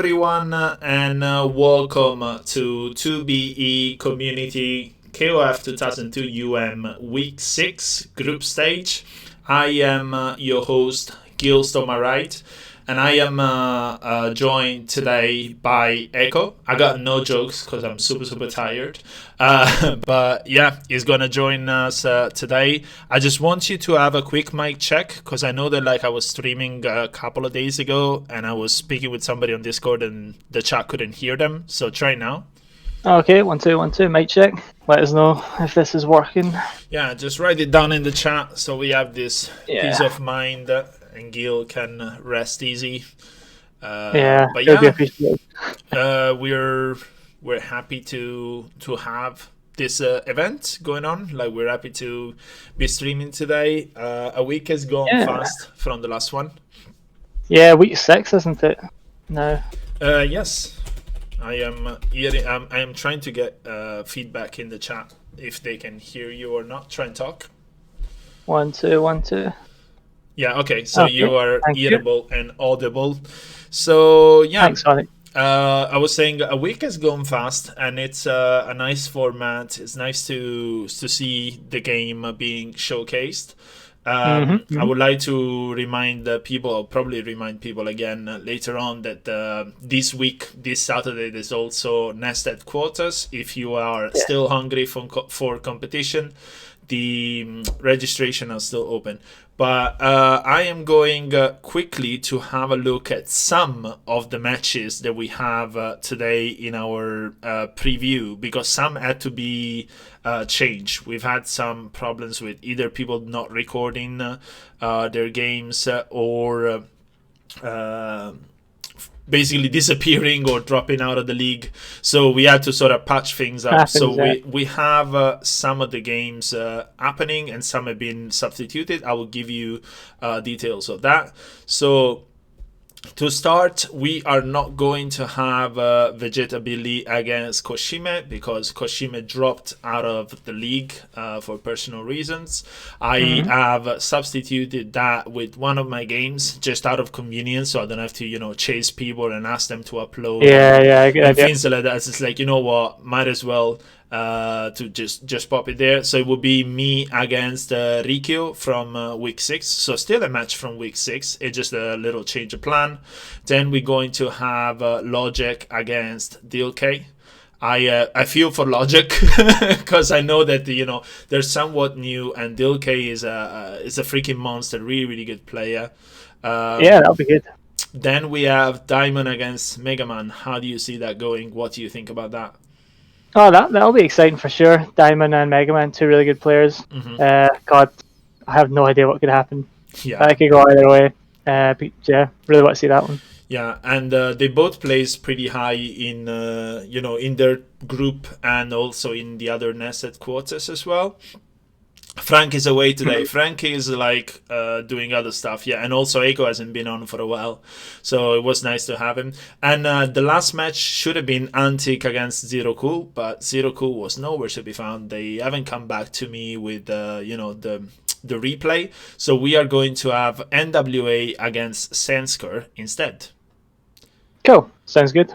everyone, and welcome to 2BE Community KoF02UM Week 6 Group Stage. I am your host, Gill on my right, and I am joined today by Heicko. I got no jokes because I'm super tired. But yeah, he's gonna join us today. I just want you to have a quick mic check because I know that I was streaming a couple of days ago and I was speaking with somebody on Discord and the chat couldn't hear them. So try now. Okay, 1 2 1 2, mic check. Let us know if this is working. Yeah, just write it down in the chat so we have this peace of mind and Gill can rest easy. But yeah, we're happy to have this event going on. We're happy to be streaming today. A week has gone fast from the last one. Yeah, week 6, isn't it? No. Yes. I am trying to get feedback in the chat if they can hear you or not. Try and talk. 1 2 1 2. Yeah, okay. So you are hearable and audible. So yeah. Thanks, Sonic. I was saying a week has gone fast, and it's a nice format. It's nice to see the game being showcased. I would like to remind people, or probably remind people again later on, that this week, this Saturday, there's also nested quotas. If you are still hungry for competition, the registration is still open. But I am going quickly to have a look at some of the matches that we have today in our preview, because some had to be changed. We've had some problems with either people not recording their games or basically disappearing or dropping out of the league, so we had to sort of patch things up. We have some of the games happening and some have been substituted. I will give you details of that. So to start, we are not going to have Vegeta Billy against Koshime because Koshime dropped out of the league for personal reasons. I have substituted that with one of my games just out of convenience, so I don't have to, chase people and ask them to upload. And things like that. It's like, you know what, might as well to just pop it there. So it would be me against Rickyo from week 6. So still a match from week 6. It's just a little change of plan. Then we're going to have Logec against Dilkay. I feel for Logec because I know that they're somewhat new, and Dilkay is a freaking monster, really good player. That'll be good. Then we have da1mon against Megaman. How do you see that going? What do you think about that? Oh, that'll be exciting for sure. da1mon and Megaman, two really good players. God, I have no idea what could happen. Yeah, that could go either way. But yeah, really want to see that one. Yeah, and they both placed pretty high in in their group and also in the other nested quarters as well. Frank is away today. Frank is doing other stuff, and also Heicko hasn't been on for a while, so it was nice to have him. And the last match should have been Anthic against Zero Cool, but Zero Cool was nowhere to be found. They haven't come back to me with the replay, so we are going to have NWA against Sensker instead. Cool, sounds good.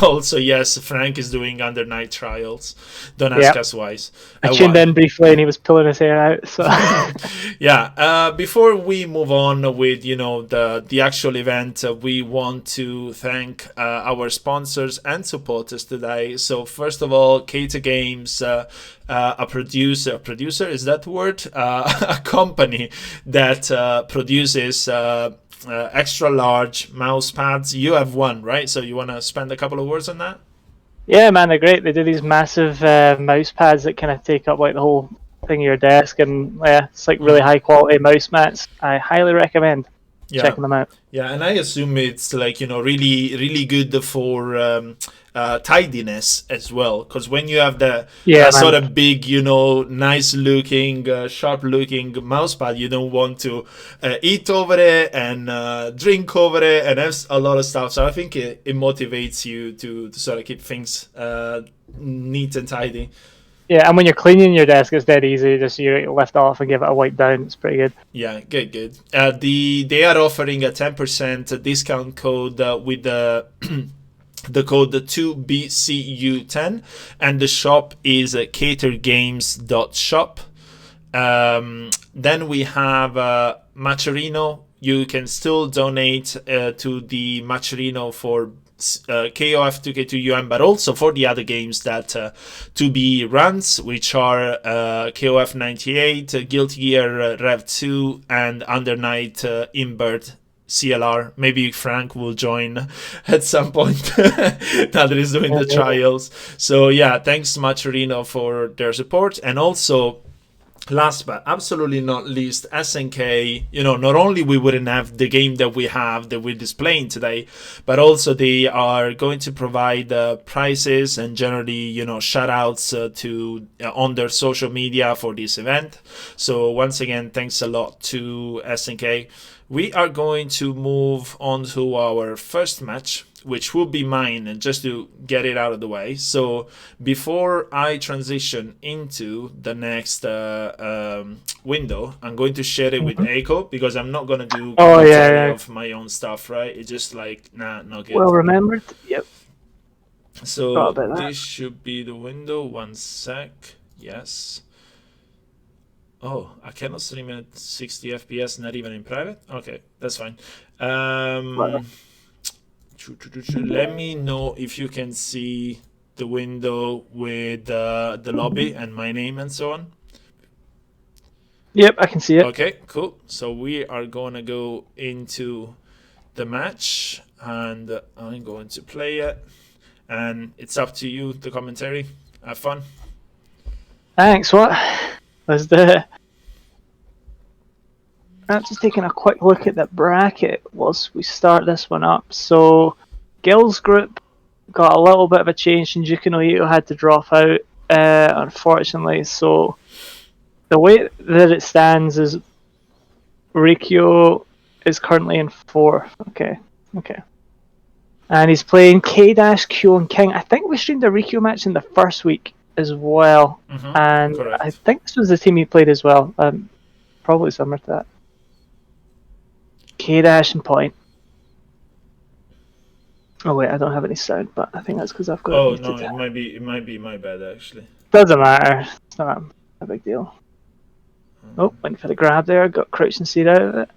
Also, yes, Frank is doing under night trials. Don't ask us why. I tuned in briefly and he was pulling his hair out. So before we move on with the actual event, we want to thank our sponsors and supporters today. So first of all, Kata Games, a producer, is that the word? A company that produces extra large mouse pads. You have one, right? So you want to spend a couple of words on that? Yeah, man, they're great. They do these massive mouse pads that kind of take up the whole thing of your desk, and it's really high quality mouse mats. I highly recommend checking them out. Yeah, and I assume it's really good for tidiness as well, because when you have the sort of big, nice looking, sharp looking mouse pad, you don't want to eat over it and drink over it and have a lot of stuff. So I think it motivates you to sort of keep things neat and tidy. Yeah, and when you're cleaning your desk, it's dead easy. Just you lift off and give it a wipe down. It's pretty good. Yeah, good. They are offering a 10% discount code with the the code 2BCU10, and the shop is catergames.shop. Then we have Macerino. You can still donate to the Macerino for KoF02UM, but also for the other games that 2B runs, which are KoF98, Guilty Gear Rev 2, and Under Night Invert CLR. Maybe Frank will join at some point now that he's doing the trials. So yeah, thanks Macerino for their support. And also, last but absolutely not least, SNK, not only we wouldn't have the game that we're displaying today, but also they are going to provide prizes and generally, shout outs to on their social media for this event. So once again, thanks a lot to SNK. We are going to move on to our first match, which will be mine, just to get it out of the way. So before I transition into the next window, I'm going to share it with Heicko, because I'm not going to do of my own stuff, right? It's just like, not good. Well remembered. Yep. So this should be the window. One sec. Yes. Oh, I cannot stream at 60 FPS, not even in private? Okay, that's fine. Let me know if you can see the window with the lobby and my name and so on. Yep, I can see it. Okay, cool. So we are going to go into the match, and I'm going to play it. And it's up to you, the commentary. Have fun. Thanks, what? Let's do it. I'm just taking a quick look at the bracket whilst we start this one up. So, Gill's group got a little bit of a change, and Dilkay had to drop out, unfortunately. So, the way that it stands is Rickyo is currently in 4th. Okay. And he's playing K-Q and King. I think we streamed a Rickyo match in the first week as well. And correct. I think this was the team he played as well. Probably similar to that. K-Dash and Point. Oh wait, I don't have any sound, but I think that's because I've got. Oh no, it might be my bad actually. Doesn't matter. It's not a big deal. Oh, went for the grab there. Got crouch and seed out of it.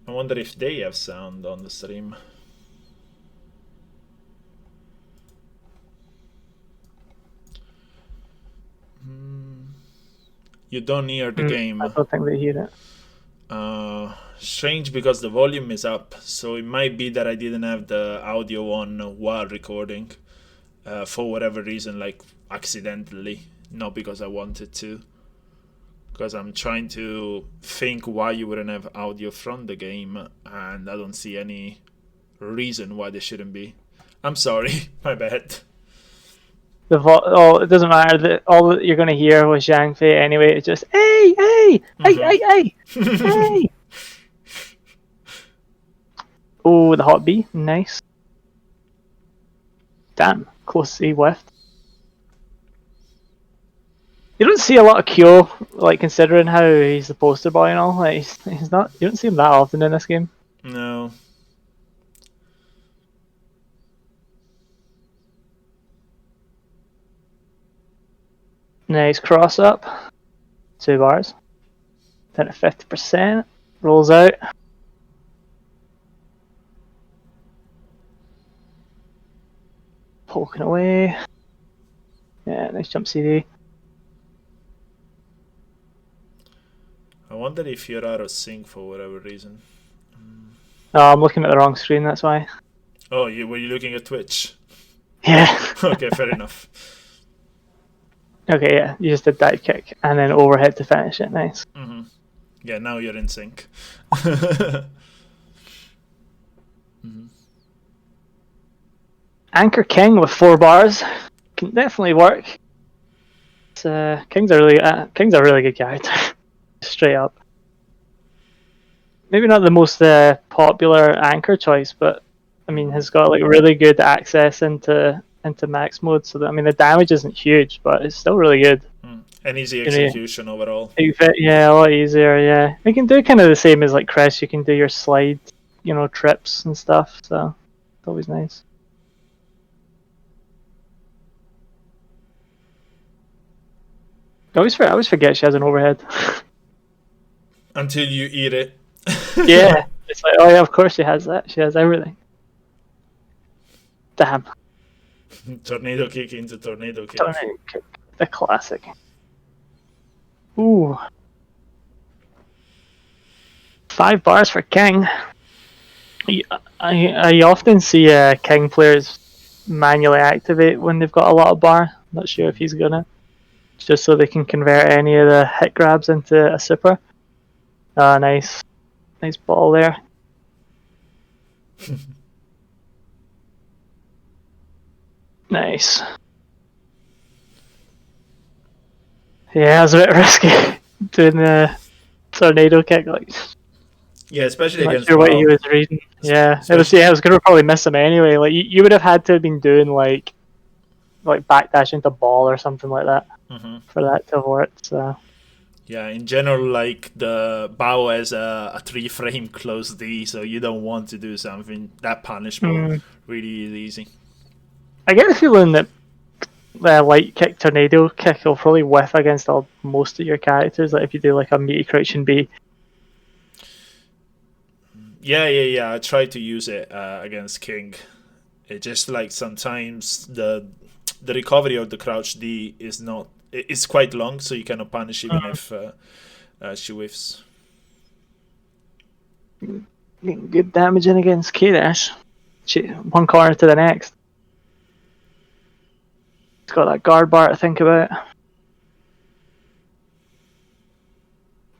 I wonder if they have sound on the stream. You don't hear the game. I don't think they hear it. Strange, because the volume is up, so it might be that I didn't have the audio on while recording for whatever reason, like accidentally, not because I wanted to, because I'm trying to think why you wouldn't have audio from the game, and I don't see any reason why there shouldn't be. I'm sorry, my bad. It doesn't matter. All that you're going to hear was Zhang Fei anyway. It's just, hey, hey. Oh, the hot B. Nice. Damn, close he whiffed. You don't see a lot of Kyo, like, considering how he's the poster boy and all. Like, he's not. You don't see him that often in this game. No. Nice cross up. 2 bars. Then at 50%. Rolls out. Poking away. Yeah, nice jump CD. I wonder if you're out of sync for whatever reason. No, I'm looking at the wrong screen, that's why. Oh, were you looking at Twitch? Yeah. Okay, fair enough. Okay, yeah, you just did dive kick and then overhead to finish it. Nice. Yeah, now you're in sync. Anchor King with 4 bars can definitely work. King's a really good character, straight up. Maybe not the most popular anchor choice, but I mean, he's got like really good access into max mode. So that, I mean, the damage isn't huge, but it's still really good. And easy execution overall. Yeah, a lot easier. Yeah, you can do kind of the same as like Chris. You can do your slide, trips and stuff. So it's always nice. I always forget she has an overhead. Until you eat it. Yeah, it's like, oh yeah, of course she has that. She has everything. Damn. Tornado kick into tornado kick. Tornado kick, the classic. Ooh. 5 bars for King. I often see King players manually activate when they've got a lot of bar. Not sure if he's gonna. Just so they can convert any of the hit grabs into a super. Ah, nice. Nice ball there. Nice. Yeah, it was a bit risky doing the tornado kick. Yeah, especially not against sure what he was reading. Yeah, it was gonna probably miss him anyway. Like you would have had to have been doing like backdash into ball or something like that for that to have worked. So. Yeah, in general, like the bow has a 3-frame close D, so you don't want to do something that punishable. Really easy. I get the feeling that light kick, tornado kick will probably whiff against most of your characters. Like if you do like a meaty crouch and B. Yeah. I try to use it against King. It just like sometimes the recovery of the crouch D is not. It's quite long, so you cannot punish even if she whiffs. Good damage in against K-Dash. One corner to the next. It's got that guard bar to think about.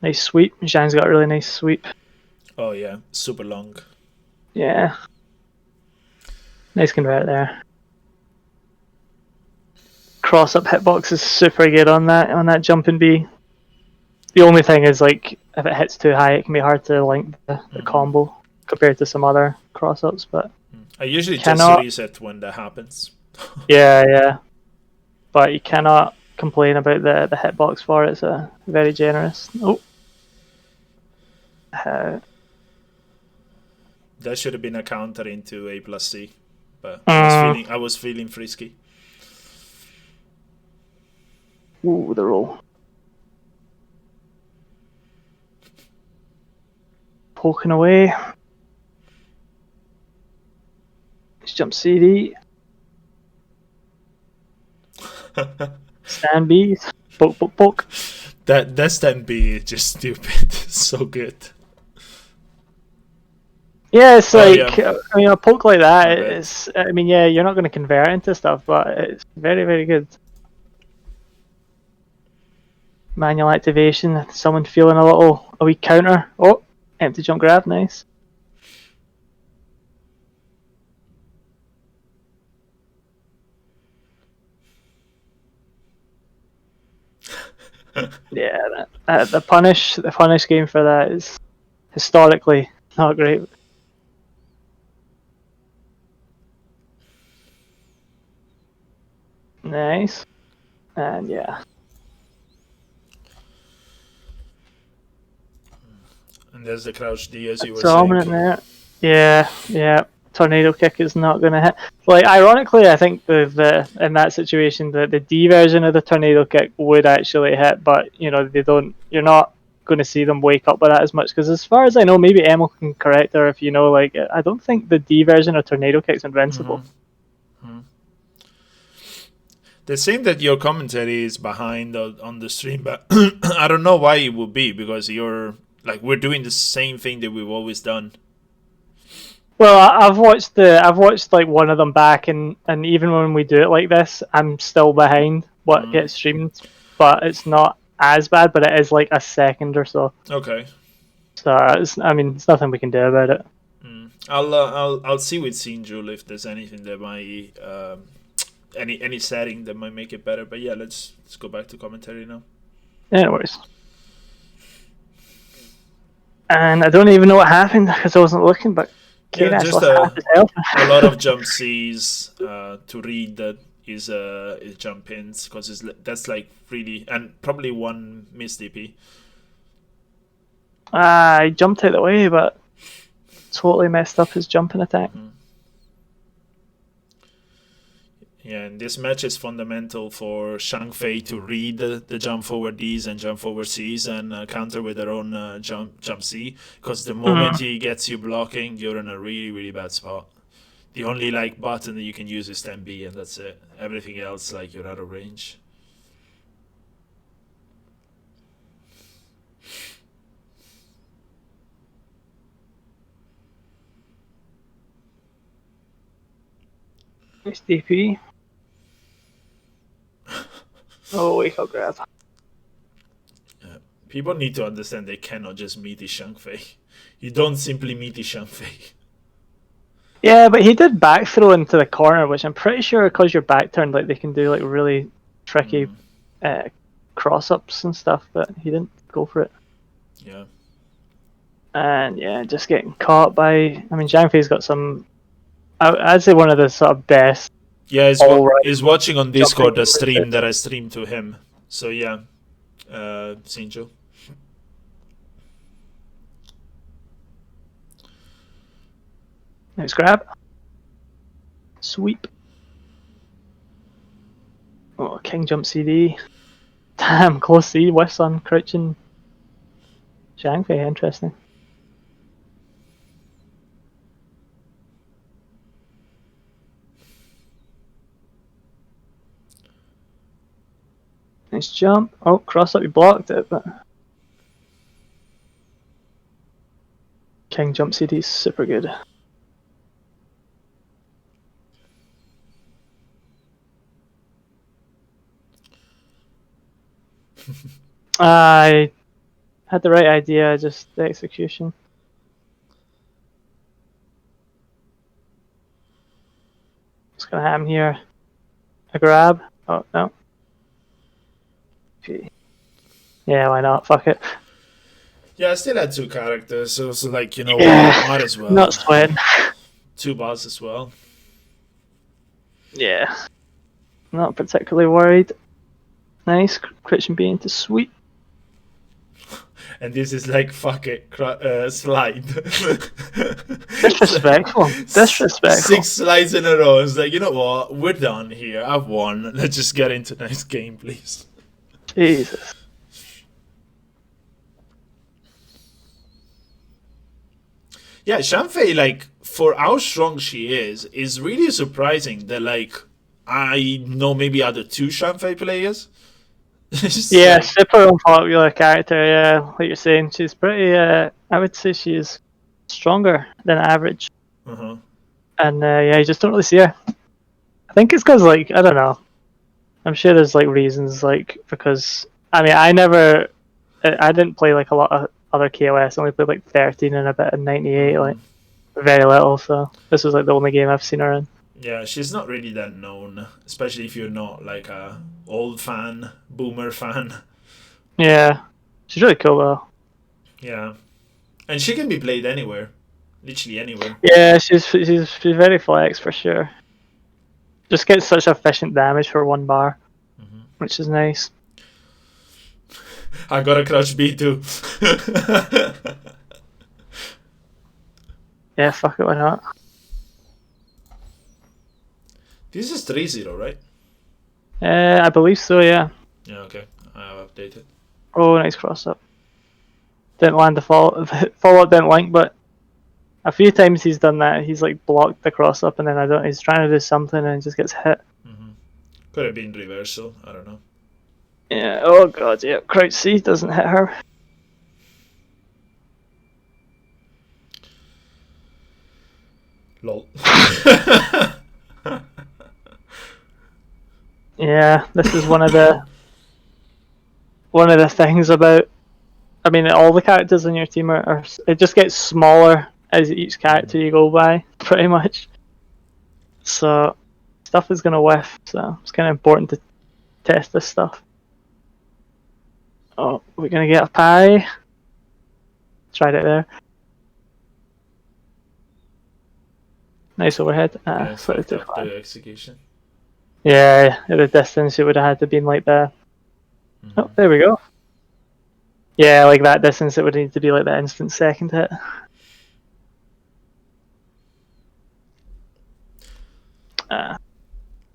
Nice sweep. Zhang's got a really nice sweep. Oh yeah, super long. Yeah. Nice convert there. Cross up hitbox is super good on that jumping B. The only thing is like if it hits too high, it can be hard to link the combo compared to some other cross ups. But I usually just reset when that happens. yeah, but you cannot complain about the hitbox for it. It's very generous. Oh, that should have been a counter into A+C, but I was feeling frisky. Ooh, the roll. Poking away. Let's jump CD. Stand B. Poke. That stand B is just stupid. So good. Yeah, it's like, I mean, a poke like that is, I mean, yeah, you're not going to convert into stuff, but it's very, very good. Manual activation, someone feeling a wee counter. Oh, empty jump grab, nice. Yeah, the punish game for that is historically not great. Nice, and yeah. And there's the crouch D, as you were saying. There. Yeah. Tornado kick is not going to hit. Like, ironically, I think in that situation, the D version of the tornado kick would actually hit, but you're not going to see them wake up with that as much, because as far as I know, maybe Emil can correct her if I don't think the D version of tornado kick's invincible. They're saying that your commentary is behind on the stream, but I don't know why it would be, because we're doing the same thing that we've always done. Well, I've watched like one of them back, and even when we do it like this, I'm still behind what gets streamed, but it's not as bad, but it is like a second or so. Okay. So it's nothing we can do about it. I'll see with Sinjul if there's anything that might any setting that might make it better. But yeah, let's go back to commentary now. Yeah, no worries. And I don't even know what happened because I wasn't looking, but just a lot of jump Cs to read that his jump ins, because that's like really, and probably one missed DP. I jumped out of the way, but totally messed up his jumping attack. Yeah, and this match is fundamental for Shangfei to read the jump forward Ds and jump forward Cs and counter with their own jump C, because the moment he gets you blocking, you're in a really, really bad spot. The only like button that you can use is 10B, and that's it. Everything else, like, you're out of range. Nice DP. Oh, wake up grab. People need to understand they cannot just meaty Shangfei. You don't simply meaty Shangfei. Yeah, but he did back throw into the corner, which I'm pretty sure because you're back turned, like they can do like really tricky cross ups and stuff. But he didn't go for it. Yeah. And yeah, just getting caught by. I mean, Zhangfei's got some. I'd say one of the sort of best. Yeah, he's watching on Discord the stream that I streamed to him. So yeah, Sinjo. Nice grab. Sweep. Oh, King jump CD. Damn, close C, West on crouching. Zhangfei, interesting. Nice jump. Oh, cross up, you blocked it, but King jump CD is super good. I had the right idea, just the execution. What's gonna happen here? A grab? Oh, no. Yeah, why not? Fuck it. Yeah, I still had 2 characters, so like, you know, might as well. Not sweating. 2 bars as well. Yeah. Not particularly worried. Nice. Crouching B into sweep. And this is like, fuck it, slide. Disrespectful. Disrespectful. 6 slides in a row. It's like, you know what? We're done here. I've won. Let's just get into the next game, please. Jesus. Yeah, Shangfei, like, for how strong she is really surprising that, like, I know maybe other 2 Shangfei players. Yeah, super unpopular character, yeah, like you're saying. She's pretty, I would say she's stronger than average. And yeah, you just don't really see her. I think it's because, like, I don't know. I'm sure there's, like, reasons, like, because, I mean, I didn't play, like, a lot of other KOS. I only played, like, 13 and a bit in 98, like, very little, so this was, like, the only game I've seen her in. Yeah, she's not really that known, especially if you're not like a old fan, boomer fan. Yeah, she's really cool though. Yeah, and she can be played anywhere, literally anywhere. Yeah, she's very flex for sure. Just gets such efficient damage for 1 bar, which is nice. I got a crouch B too. Yeah, fuck it, why not? This is 3-0, right? I believe so, yeah. Yeah, okay. I have updated. Oh, nice cross up. Didn't land the follow up didn't link, but a few times he's done that. He's like blocked the cross up and then he's trying to do something and just gets hit. Could have been reversal, I don't know. Yeah, oh god, yeah. Crouch C doesn't hit her. Lol. Yeah, this is one of the things about. I mean, all the characters in your team are it just gets smaller as each character you go by, pretty much. So stuff is gonna whiff. So it's kind of important to test this stuff. Oh, we're gonna get a pie. Tried it there. Nice overhead. Yeah, fucked up the execution. Yeah, at the distance it would have had to been like that. Oh, there we go. Yeah, like that distance it would need to be like the instant second hit.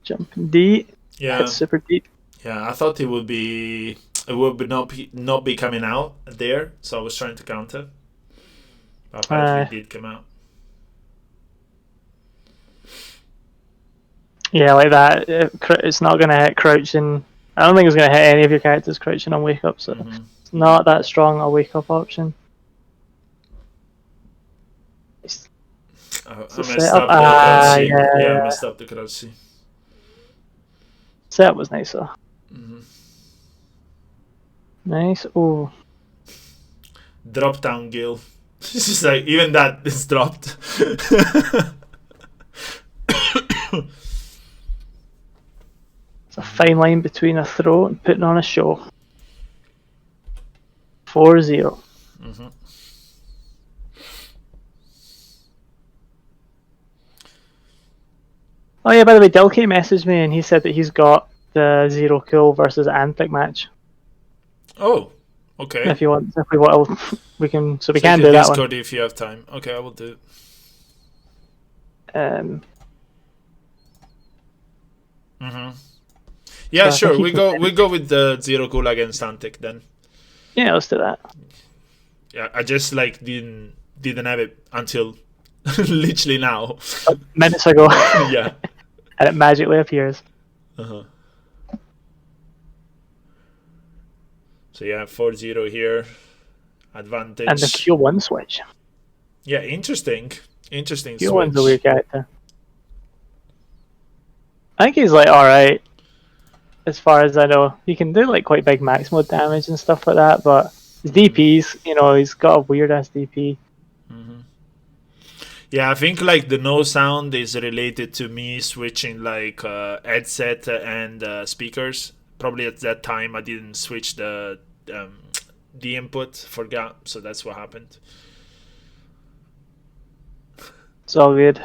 Jumping D. Yeah. Hit super deep. Yeah, I thought it would not be coming out there, so I was trying to counter. But apparently it did come out. Yeah, like that. It's not going to hit crouching. I don't think it's going to hit any of your characters crouching on wake up, so it's not that strong a wake up option. I messed up the crouch. Yeah, I messed up the crouch. Setup was nice though. Nice. Oh. Drop down Gill. It's just like even that is dropped. It's a fine line between a throw and putting on a show. 4-0. Oh yeah, by the way, Dilkay messaged me and he said that he's got the Zero Cool versus Anthic match. Oh, okay. If we want, we can. So we Check can do that one. Discord if you have time. Okay, I will do it. Yeah, so sure. We go with the Zero Cool against Anthic then. Yeah, let's do that. Yeah, I just like didn't have it until literally now. Minutes ago. Yeah. And it magically appears. So yeah, 4-0 here. Advantage. And the Q1 switch. Yeah, interesting. Interesting Q1's switch. a weird character. I think he's like alright. As far as I know. He can do like quite big max mode damage and stuff like that, but his DPs, you know, he's got a weird ass DP. Yeah, I think like the no sound is related to me switching like headset and speakers. Probably at that time I didn't switch the input, forgot, so that's what happened. It's all good.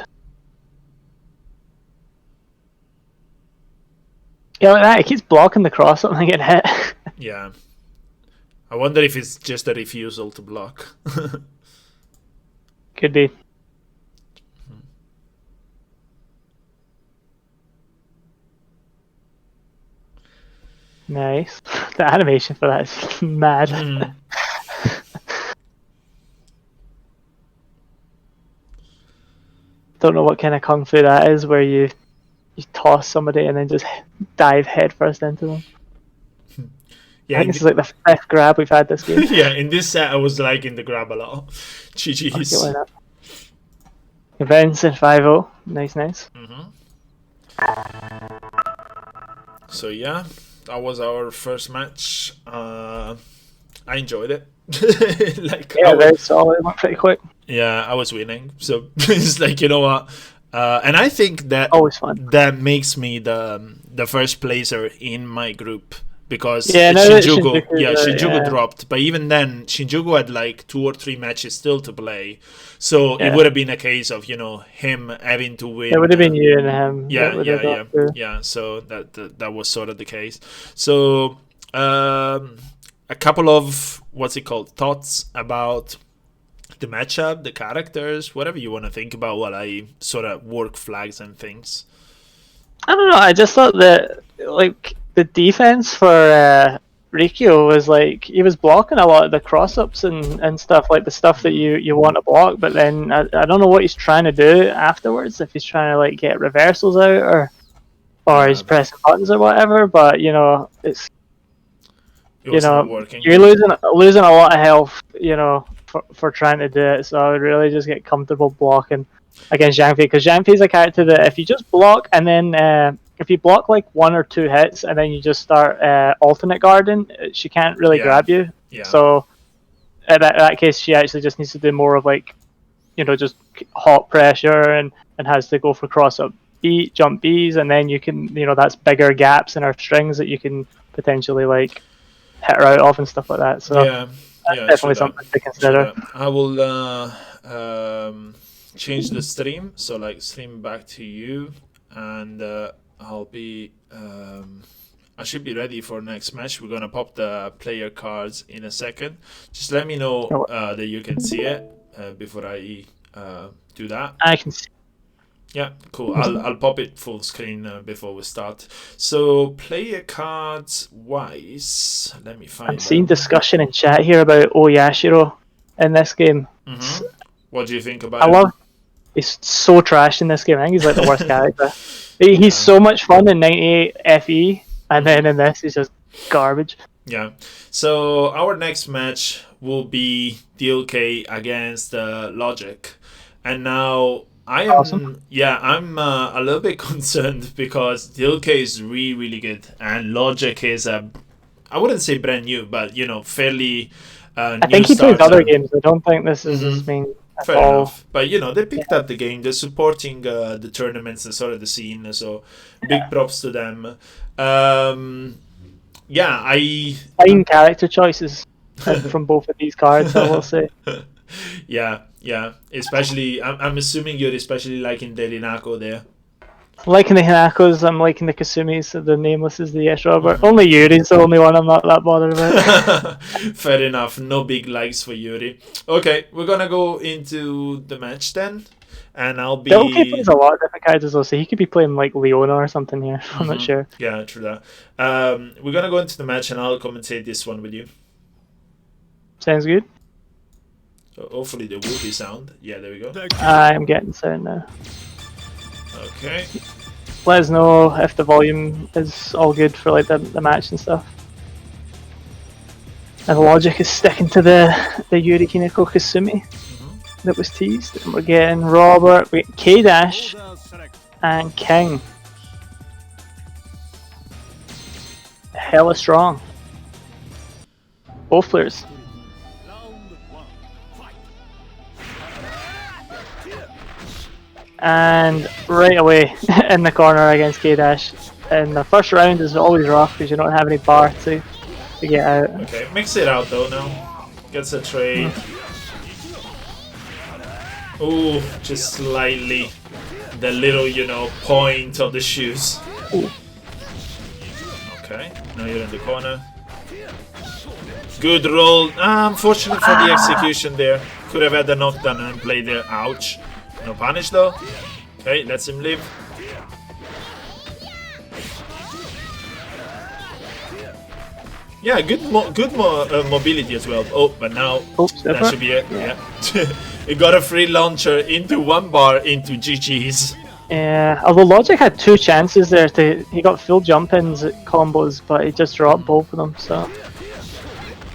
Yeah, like that, it keeps blocking the cross up and getting hit. Yeah. I wonder if it's just a refusal to block. Could be. Nice. The animation for that is mad. Don't know what kind of kung fu that is, where you toss somebody and then just dive headfirst into them. Yeah, I think this is like the 5th grab we've had this game. Yeah, in this set I was liking the grab a lot. GG's. Events in 5-0. Nice, nice. So yeah, that was our first match. I enjoyed it. Like, yeah, very solid. It went pretty quick. Yeah, I was winning. So it's like, you know what? And I think that always fun. That makes me the first placer in my group. Because Shinjuku dropped, but even then Shinjuku had like 2 or 3 matches still to play, so it would have been a case of, you know, him having to win. It would have been you and him. Yeah. So that was sort of the case. So a couple of thoughts about the matchup, the characters, whatever you want to think about while I sort of work flags and things. I don't know. I just thought that like the defense for Rickyo was like, he was blocking a lot of the cross-ups and stuff, like the stuff that you want to block, but then I don't know what he's trying to do afterwards, if he's trying to like get reversals out or he's pressing buttons or whatever, but you know, it's you know, you're losing a lot of health, you know, for trying to do it, so I would really just get comfortable blocking against Zhangfei, because Zhangfei's a character that if you just block and then if you block like 1 or 2 hits and then you just start alternate guarding, she can't really grab you. So in that case, she actually just needs to do more of like, you know, just hot pressure and has to go for cross up B, jump Bs, and then you can, you know, that's bigger gaps in her strings that you can potentially like hit her out of and stuff like that. So that's definitely something to consider. I will change the stream, so like stream back to you, and I'll be. I should be ready for next match. We're gonna pop the player cards in a second. Just let me know that you can see it before I do that. I can see. Yeah, cool. I'll pop it full screen before we start. So player cards wise, let me find. I'm seeing discussion in chat here about Oyashiro in this game. What do you think about? I love. He's so trash in this game. I think he's like the worst character. He's so much fun in 98 FE, and then in this he's just garbage. Yeah. So our next match will be Dilkay against Logec, and now. I'm a little bit concerned because Dilkay is really good and Logec is I wouldn't say brand new, but you know, fairly I think he plays other games. I don't think this is his main at fair all. enough. But you know, they picked up the game, they're supporting the tournaments and sort of the scene, so big props to them. Fine character choices from both of these cards, I will say. Yeah. Especially, I'm assuming you're especially liking the Rinako there. I'm liking the Hinakos, I'm liking the Kasumis, the Nameless is the Yes Robert. Only Yuri's the only one I'm not that bothered about. Fair enough, no big likes for Yuri. Okay, we're gonna go into the match then. And I'll be... Dilkay plays a lot of different characters though, so he could be playing like Leona or something here. I'm not sure. Yeah, true that. We're gonna go into the match and I'll commentate this one with you. Sounds good. So hopefully there will be sound. Yeah, there we go. I'm getting sound now. Okay. Let us know if the volume is all good for like the match and stuff. And Logec is sticking to the Yuri Hinako Kasumi that was teased. And we're getting Robert, we get K-Dash and King. Hella strong. Both players. And right away in the corner against K-Dash. And the first round is always rough because you don't have any bar to get out. Okay, mix it out though now. Gets a trade. Ooh, just slightly. The little, you know, point of the shoes. Ooh. Okay, now you're in the corner. Good roll. Unfortunate for the execution there. Could have had the knockdown and play there. Ouch. No punish though. Okay, lets him live. Yeah, good mobility as well. Oh, but now that should be it. Yeah. It got a free launcher into one bar into GG's. Yeah, although Logec had two chances there. He got full jump-ins at combos, but he just dropped both of them. So.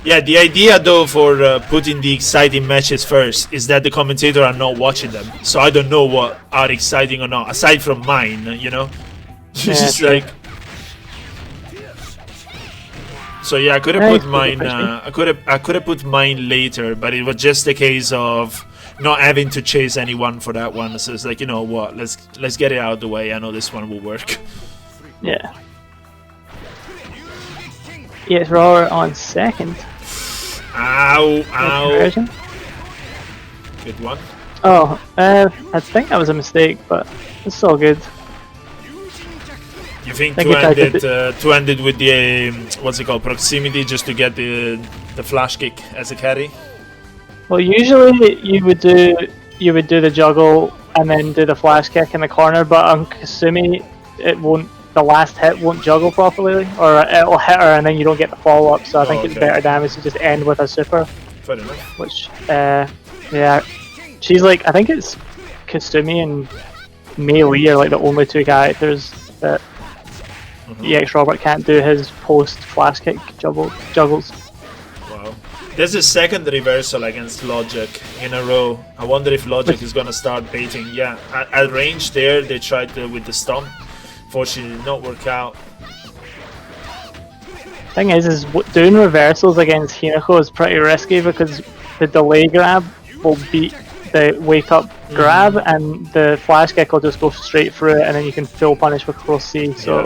Yeah, the idea though for putting the exciting matches first is that the commentator are not watching them, so I don't know what are exciting or not. Aside from mine, you know, it's just like. So yeah, I could have put mine. I could have put mine later, but it was just a case of not having to chase anyone for that one. So it's like, you know what? Let's get it out of the way. I know this one will work. Yeah. Yes, Robert on second. Ow! Good one. Oh, I think that was a mistake, but it's all good. You think to end it with the what's it called, proximity, just to get the flash kick as a carry? Well, usually you would do the juggle and then do the flash kick in the corner, but on Kasumi it won't. The last hit won't juggle properly, or it'll hit her and then you don't get the follow up. So I think it's better damage to just end with a super. Fair enough. Which, yeah, she's like, I think it's Kasumi and Mei Lee are like the only two characters that EX Robert can't do his post flash kick juggles. Wow. There's a second reversal against Logec in a row. I wonder if Logec is gonna start baiting. Yeah, at range there they tried with the stomp. Fortunately, did not work out. Thing is doing reversals against Hinako is pretty risky because the delay grab will beat the wake up grab, and the flash kick will just go straight through it, and then you can full punish with close C. So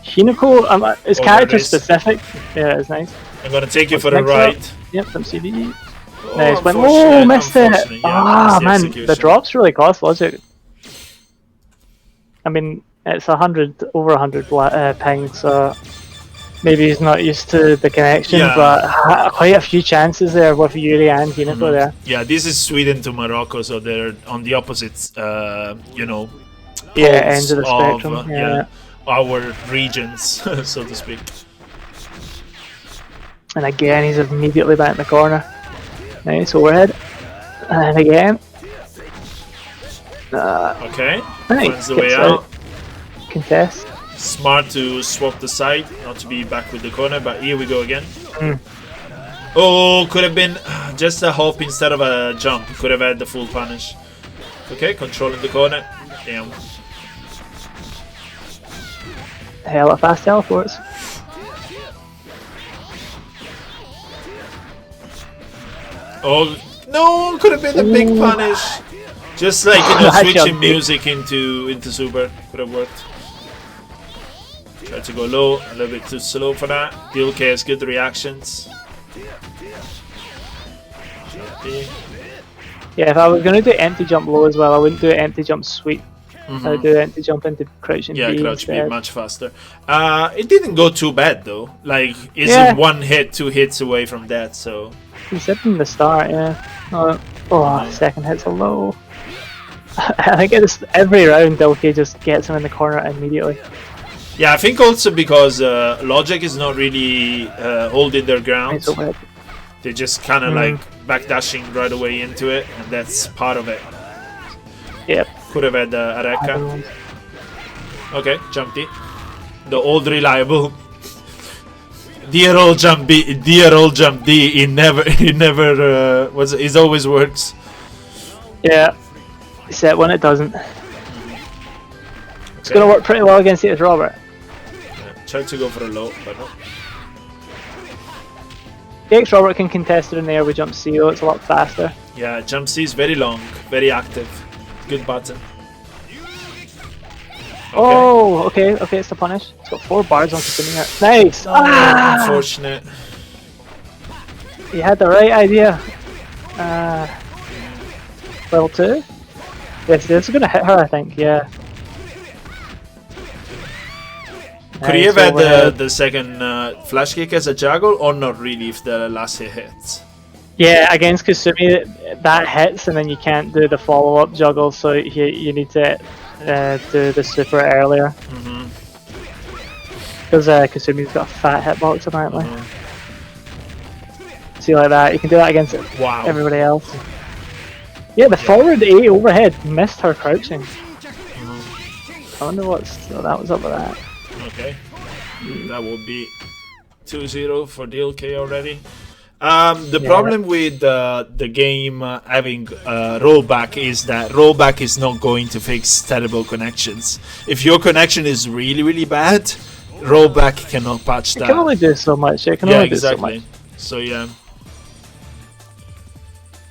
Hinako is character specific. Yeah, it's nice. I'm gonna take you for a ride. Yep, from CD. Nice. Missed it. Man, the drops really cost Logec. I mean, It's 100 over 100 ping, so maybe he's not used to the connection, but quite a few chances there with Yuri and Hinako there. Yeah, this is Sweden to Morocco, so they're on the opposite, you know, ends of the spectrum. Our regions, so to speak. And again, he's immediately back in the corner. Nice overhead, and again. Okay, nice. finds the way out. Contest. Smart to swap the side, not to be back with the corner, but here we go again. Oh, could have been just a hop instead of a jump. Could have had the full punish. Okay, controlling the corner. Damn. Hell of fast teleports. Oh no! Could have been a big punish. Just like, you know, switching music into super could have worked. Try to go low, a little bit too slow for that. Dilkay has good reactions. Yeah, if I was going to do empty jump low as well, I wouldn't do empty jump sweep. I would do empty jump into crouching B. Yeah, crouch B much faster. It didn't go too bad though. Like, it's one hit, 2 hits away from that, so. He said from the start, second hit's a low. I think it's every round Dilkay just gets him in the corner immediately. Yeah, I think also because Logec is not really holding their ground. They're just kind of like backdashing right away into it, and that's part of it. Yep. Could have had a Rekka. Okay, jump D. The old reliable. Dear old jump D. Dear old jump D. It never it always works. Yeah. Except when it doesn't. It's gonna work pretty well against it, Robert. Yeah, tried to go for a low, but no. DX Robert can contest it in the air with jump C though, it's a lot faster. Yeah, jump C is very long, very active. Good button. Okay. Oh, okay, it's the punish. It's got 4 bars on consuming it. Nice! Unfortunate. You had the right idea. Level 2? Yes, this is gonna hit her, I think, yeah. Could he have had the second flash kick as a juggle, or not really if the last hit hits? Yeah, against Kasumi, that hits and then you can't do the follow-up juggle, so you need to do the super earlier. Because Kasumi's got a fat hitbox apparently. See, like that, you can do that against everybody else. Yeah, the forward A overhead missed her crouching. I wonder what's that was up with that. Okay, that will be 2-0 for Dilkay already. The problem with the game having rollback is that rollback is not going to fix terrible connections. If your connection is really, really bad, rollback cannot patch that. It can only do so much. It can only do so much. So yeah.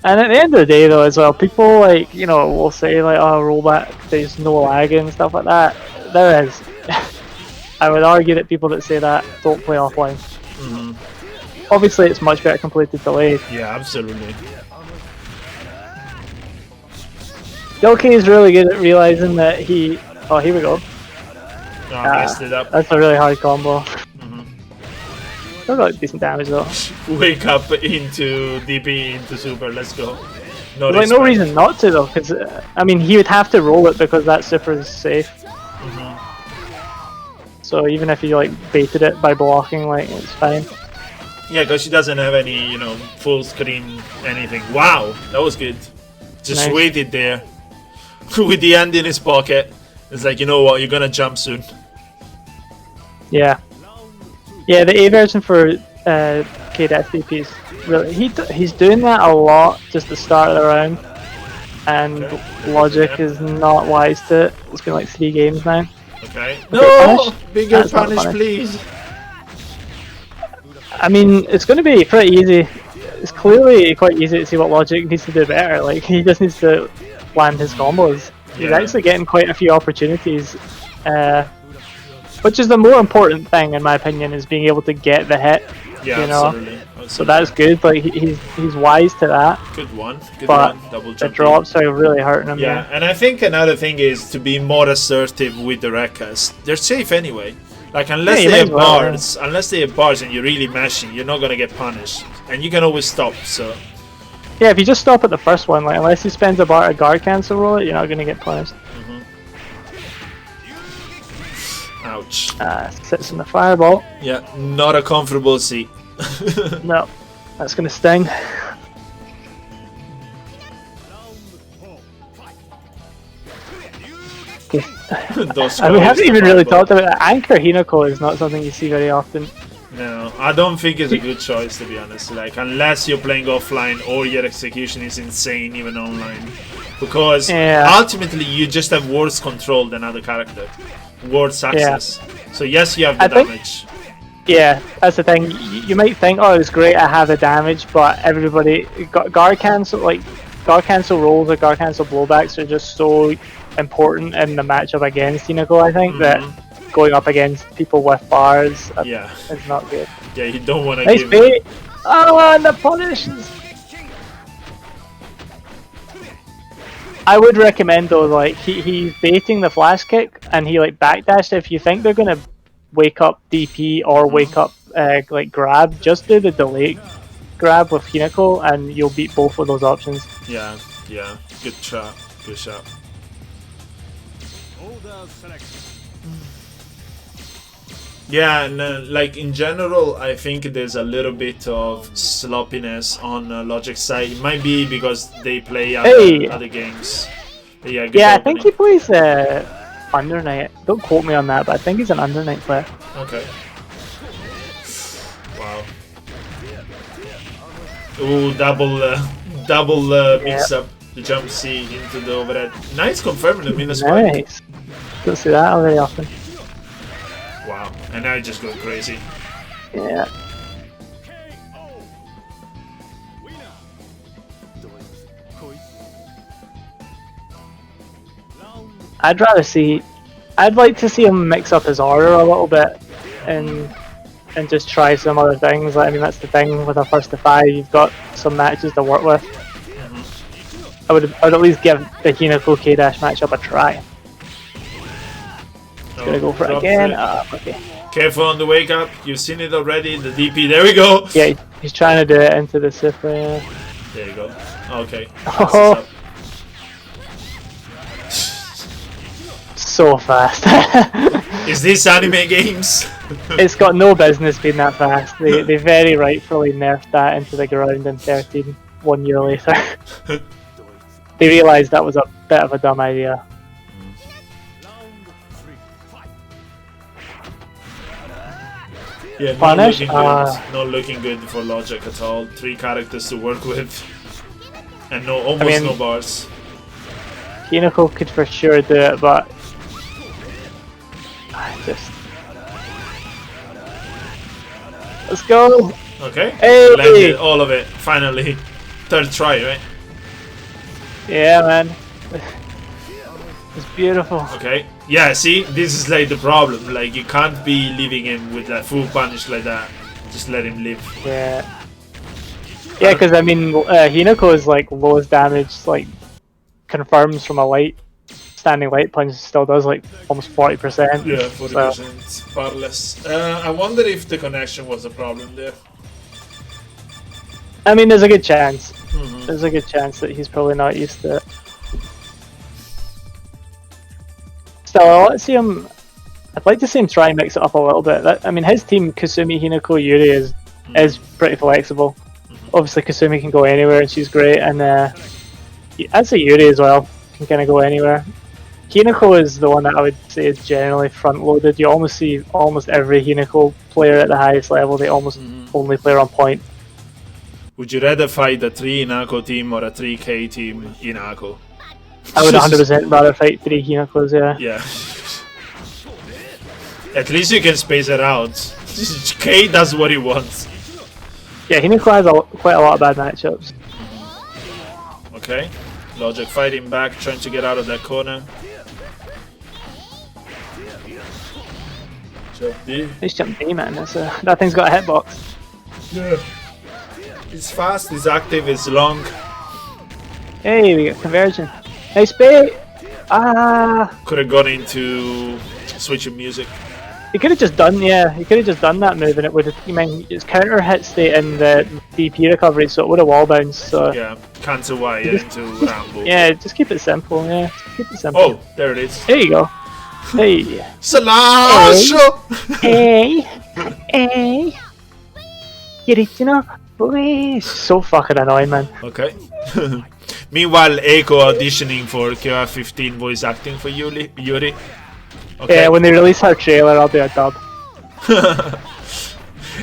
And at the end of the day, though, as well, people like will say like, "Oh, rollback, there's no lag and stuff like that." There is. I would argue that people that say that don't play offline. Obviously, it's much better completed delayed. Yeah, absolutely. Dilkay is really good at realizing that he. Oh, here we go. Messed it up. That's a really hard combo. Still got decent damage though. Wake up into DP into super. Let's go. No, like no reason not to though, because I mean he would have to roll it because that super is safe. So even if he like baited it by blocking, like it's fine. Yeah, because she doesn't have any, full screen anything. Wow, that was good. Just waited there with the hand in his pocket. It's like, you know what, you're gonna jump soon. Yeah. Yeah, the A version for KDSDP is really he's doing that a lot just to start the round, and Logec is not wise to it. It's been like 3 games now. Okay. No, bigger punish, please. I mean, it's going to be pretty easy. It's clearly quite easy to see what Logec needs to do better. Like he just needs to land his combos. He's actually getting quite a few opportunities, which is the more important thing in my opinion, is being able to get the hit. Yeah, absolutely. So that's good. Like he's wise to that. Good one. Good but one. Double the jump. drops are really hurting him. Yeah, and I think another thing is to be more assertive with the Rekkas. They're safe anyway. Like unless they have bars, unless they have bars and you're really mashing, you're not gonna get punished, and you can always stop. So. Yeah, if you just stop at the first one, like unless he spends a bar to guard cancel roll it, you're not gonna get punished. Ouch. Sits in the fireball. Yeah, not a comfortable seat. No, that's gonna sting. And we haven't even really talked about it. Anchor Hinako is not something you see very often. No, I don't think it's a good choice, to be honest. Like, unless you're playing offline or your execution is insane, even online. Because ultimately you just have worse control than other character. Worse access. So yes, you have the damage. Yeah, that's the thing. You might think, oh, it's great, I have the damage, but everybody guard cancel rolls or guard cancel blowbacks are just so important in the matchup against Hinako. I think that going up against people with bars, is not good. Yeah, you don't want to give. Bait. Oh, and the punishes. I would recommend though, like he's baiting the flash kick and he like backdashed. If you think they're gonna wake up DP or wake up like grab, just do the delay grab with Hinako and you'll beat both of those options. Yeah, yeah, good shot, good shot. Yeah, and like in general, I think there's a little bit of sloppiness on Logec's side. It might be because they play other games. But yeah, good I think he plays Under Night. Don't quote me on that, but I think he's an Under Night player. Okay. Wow. Ooh, double mix up the jump C into the overhead. Nice confirming the minus one. Nice. Don't see that very often. Wow, and now just go crazy. Yeah. I'd like to see him mix up his order a little bit and just try some other things. Like, I mean, that's the thing with a first to 5, you've got some matches to work with. I would at least give the Hinako K-Dash matchup a try. Gonna go for it again. Okay. Careful on the wake up. You've seen it already. The DP. There we go. Yeah, he's trying to do it into the Sifra. There you go. Okay. Oh. So fast. Is this anime games? It's got no business being that fast. They very rightfully nerfed that into the ground in 13 1 year later. They realised that was a bit of a dumb idea. Yeah, not looking good for Logec at all. 3 characters to work with, and almost no bars. Hinako could for sure do it, but let's go. Okay. Hey! Landed all of it finally. 3rd try, right? Yeah, man. It's beautiful. Okay. Yeah, see, this is like the problem. Like, you can't be leaving him with that full punish like that. Just let him live. Yeah. Yeah, because I mean, Hinako's like lowest damage, like confirms from a standing light punch, still does like almost 40%. Yeah, 40%. So. Far less. I wonder if the connection was a problem there. I mean, there's a good chance. There's a good chance that he's probably not used to it. Still, I'd like to see him try and mix it up a little bit. I mean, his team, Kasumi, Hinako, Yuri, is pretty flexible. Obviously, Kasumi can go anywhere and she's great, and I'd say Yuri as well can kind of go anywhere. Hinako is the one that I would say is generally front-loaded. You almost see almost every Hinako player at the highest level, they almost only play on point. Would you rather fight a 3 Hinako team or a 3K team Hinako? I would 100% rather fight 3 Hinakos, yeah. Yeah. At least you can space it out. K does what he wants. Yeah, Hinako has quite a lot of bad matchups. Okay. Logec fighting back, trying to get out of that corner. Nice jump D, man. That thing's got a hitbox. Yeah. It's fast, it's active, it's long. Hey, we got conversion. Nice bait. Ah. Could have gone into switching music. He could have just done, yeah. He could have just done that move, and it would have. I mean, it's counter hit state in the DP recovery, so it would have wall bounced. So yeah, cancel Y into Rambo. Yeah, just keep it simple. Yeah, just keep it simple. Oh, there it is. There you go. Hey. Salasho. Hey. Hey. Get it, you know? So fucking annoying, man. Okay. Meanwhile, Heicko auditioning for KoF02UM voice acting for Yuri. Okay. Yeah, when they release her trailer, I'll do a dub.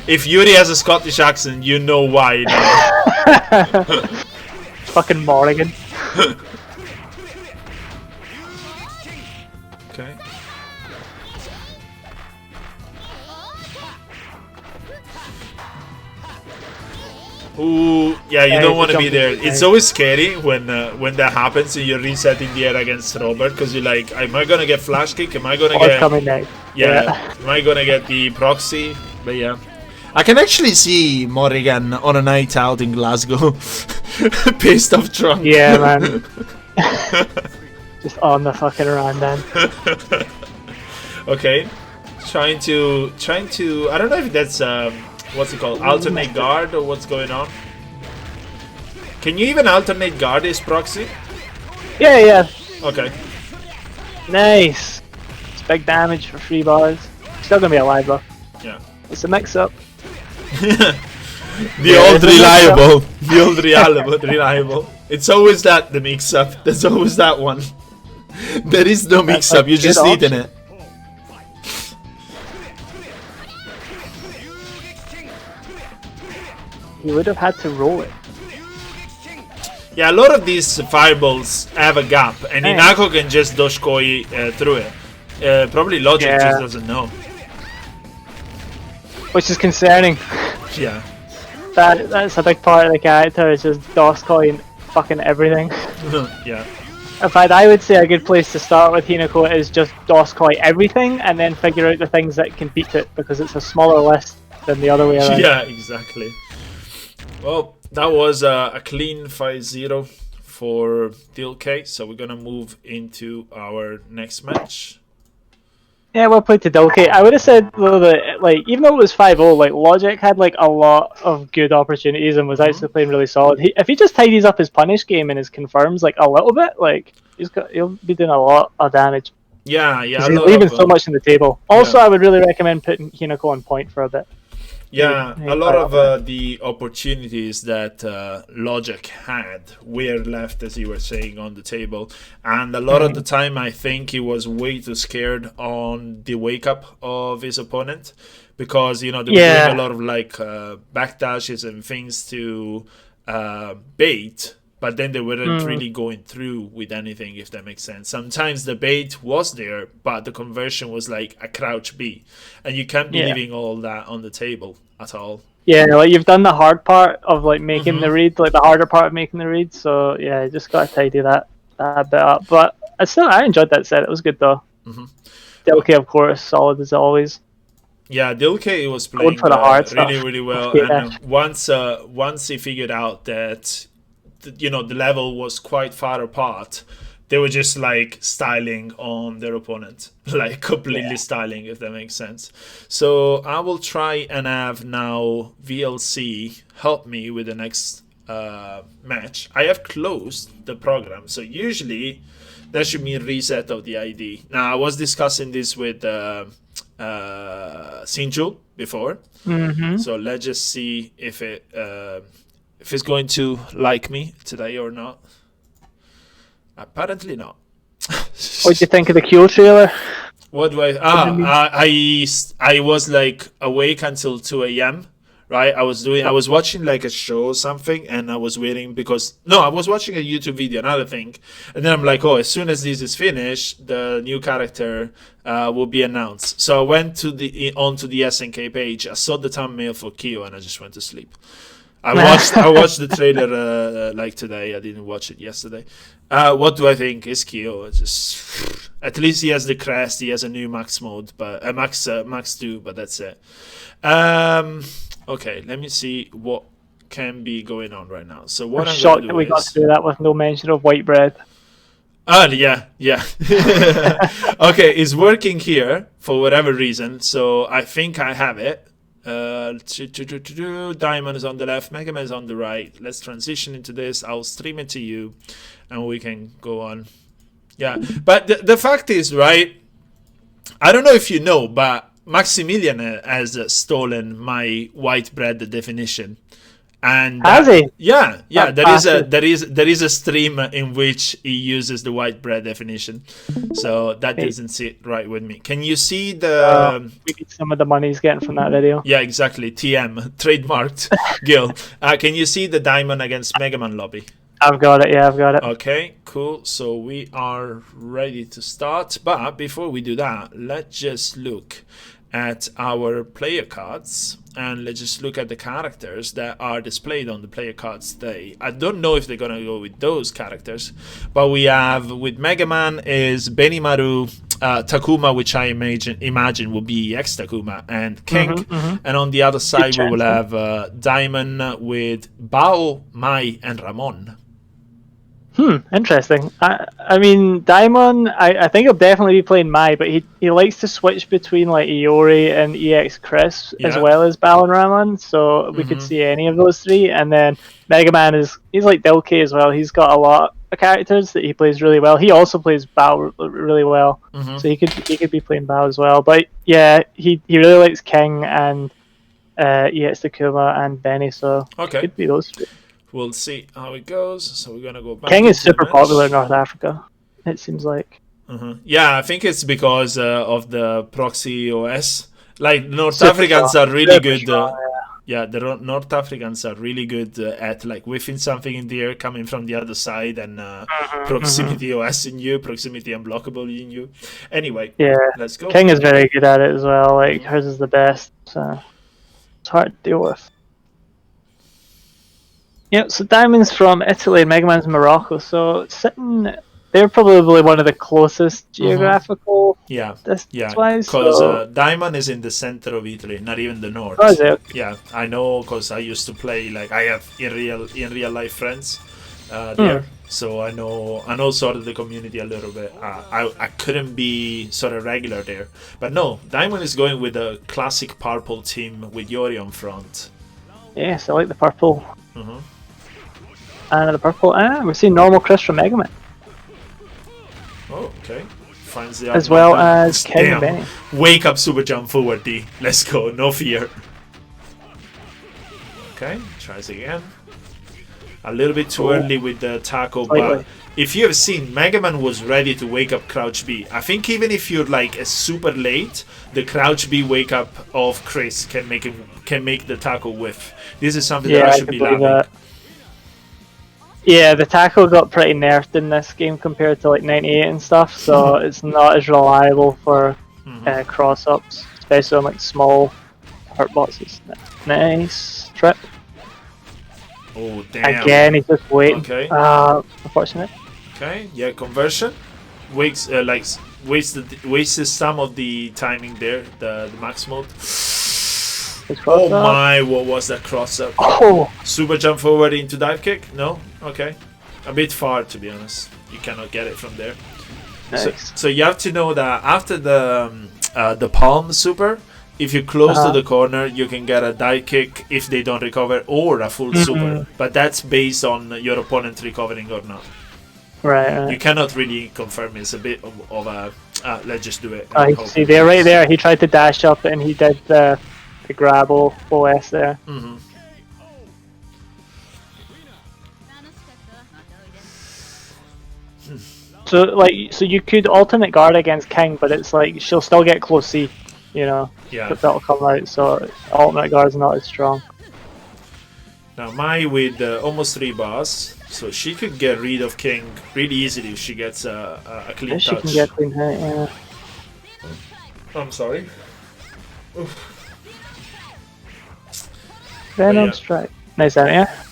If Yuri has a Scottish accent, you know why. Fucking Morrigan. Okay. Ooh, yeah, you don't want to be there. It's always scary when that happens and you're resetting the air against Robert, because you're like, am I gonna get flash kick? Am I gonna get? Coming next. Yeah. Am I gonna get the proxy? But yeah. I can actually see Morrigan on a night out in Glasgow, pissed off drunk. Yeah, man. Just on the fucking run, then. Okay, trying to. I don't know if that's what's it called? Alternate guard or what's going on? Can you even alternate guard his proxy? Yeah, yeah. Okay. Nice. It's big damage for 3 bars. Still gonna be alive though. Yeah. It's a mix-up. The old reliable. It's always that, the mix-up. There's always that one. There is no mix-up, you're just eating it. You would have had to roll it. Yeah, a lot of these fireballs have a gap, and Inako can just doshkoi through it. Probably Logec just doesn't know. Which is concerning. Yeah. That's a big part of the character, is just doshkoing fucking everything. Yeah. In fact, I would say a good place to start with Hinako is just doskoi everything, and then figure out the things that can beat it, because it's a smaller list than the other way around. Yeah, exactly. Well, that was a clean 5-0 for Dilkay, so we're gonna move into our next match. Yeah, well played to Dilkay. I would have said though that, like, even though it was 5-0, like Logec had like a lot of good opportunities and was actually playing really solid. If he just tidies up his punish game and his confirms like a little bit, like he'll be doing a lot of damage. Yeah. He's leaving so much on the table. Also, I would really recommend putting Hinako on point for a bit. Yeah, a lot of the opportunities that Logec had were left, as you were saying, on the table. And a lot of the time, I think he was way too scared on the wake-up of his opponent. Because, you know, they were doing a lot of, like, backdashes and things to bait. But then they weren't really going through with anything, if that makes sense. Sometimes the bait was there, but the conversion was like a crouch B. And you can't be leaving all that on the table at all. Yeah, like you've done the hard part of like making the read, like the harder part of making the read. So yeah, you just got to tidy that bit up. But I enjoyed that set. It was good though. Dilkay, of course, solid as always. Yeah, Dilkay was playing really well. And once he figured out that, you know, the level was quite far apart, they were just like styling on their opponent, like completely styling, if that makes sense. So I will try and have now VLC help me with the next match. I have closed the program, so usually that should mean reset of the ID. Now I was discussing this with Sinjul before, so let's just see if it's going to like me today or not. Apparently not. What do you think of the Q trailer? What do I was like awake until 2 a.m. right? I was watching like a show or something, and I was waiting because I was watching a YouTube video, another thing, and then I'm like, oh, as soon as this is finished, the new character will be announced. So I went to onto the SNK page. I saw the thumbnail for Kyo, and I just went to sleep. I watched the trailer like today. I didn't watch it yesterday. What do I think is Kyo? Just at least he has the crest. He has a new max mode, but max 2, but that's it. Okay, let me see what can be going on right now. So what I'm I'm shocked gonna that do we got is, to do that with no mention of white bread. yeah. Okay, it's working here for whatever reason. So I think I have it. Diamond is on the left, Megaman is on the right. Let's transition into this. I'll stream it to you, and we can go on. Yeah, but the fact is, right? I don't know if you know, but Maximilian has stolen my white bread definition. And Has he? Yeah. That's There is a stream in which he uses the white bread definition, so that doesn't sit right with me. Can you see the? We get some of the money he's getting from that video. Yeah, exactly. TM trademarked. Gill. Can you see the Diamond against Megaman lobby? I've got it. Yeah, I've got it. Okay, cool. So we are ready to start. But before we do that, let's just look at our player cards, and let's just look at the characters that are displayed on the player cards today. I don't know if they're gonna go with those characters, but we have with Megaman is Benimaru, Takuma, which I imagine will be EX Takuma, and King. And on the other side we will have Diamond with Bao, Mai, and Ramon. Interesting. I mean, Daimon, I think he'll definitely be playing Mai, but he likes to switch between like Iori and EX Chris as well as Balan Raman, so we could see any of those three. And then Mega Man he's like Dilkay as well. He's got a lot of characters that he plays really well. He also plays Bao really well, so he could be playing Bao as well. But yeah, he really likes King and EX Takuma and Benny, so it could be those three. We'll see how it goes. So we're gonna go back. King is super popular in North Africa, it seems like. Yeah, I think it's because of the proxy OS. Like North Africans are really good. Yeah, the North Africans are really good at like whiffing something in the air coming from the other side, and proximity OS in you, proximity unblockable in you. Anyway, let's go. King is very good at it as well. Like hers is the best, so it's hard to deal with. Yeah, so Diamond's from Italy and Megaman's Morocco, so they're probably one of the closest geographical distance-wise. Because Diamond is in the center of Italy, not even the north. Oh, is it? Yeah, I know because I used to play, like I have in real life friends there, so I know sort of the community a little bit. I couldn't be sort of regular there, but no, Diamond is going with a classic purple team with Yori on front. Yes, I like the purple. And the purple, we're seeing normal Chris from Megaman. Oh, okay. Finds the as well as King and Benny. Wake up, super jump forward, D. Let's go, no fear. Okay, tries again. A little bit too early with the tackle, but if you have seen, Megaman was ready to wake up crouch B. I think even if you're like a super late, the crouch B wake up of Chris can make the tackle whiff. This is something that I should be loving. Yeah, the tackle got pretty nerfed in this game compared to like 98 and stuff, so it's not as reliable for cross-ups, especially on like small hurt boxes. Nice trip. Oh, damn. Again, he's just waiting. Okay. Unfortunate. Okay, yeah, conversion. Wastes some of the timing there, the max mode. Oh my, what was that cross up? Oh! Super jump forward into dive kick? No? Okay. A bit far, to be honest. You cannot get it from there. Nice. So you have to know that after the palm super, if you close to the corner, you can get a dive kick if they don't recover, or a full super. But that's based on your opponent recovering or not. Right. You cannot really confirm. It's a bit of a let's just do it. You can see there, right there, he tried to dash up and he did the grabble OS there. So you could alternate guard against King, but it's like she'll still get close C, you know. Yeah. But that'll come out, so alternate guard's not as strong. Now Mai with almost 3 bars, so she could get rid of King really easily if she gets a clean touch. She can get clean hit, yeah. I'm sorry. Oof. Venom strike. Nice out, yeah.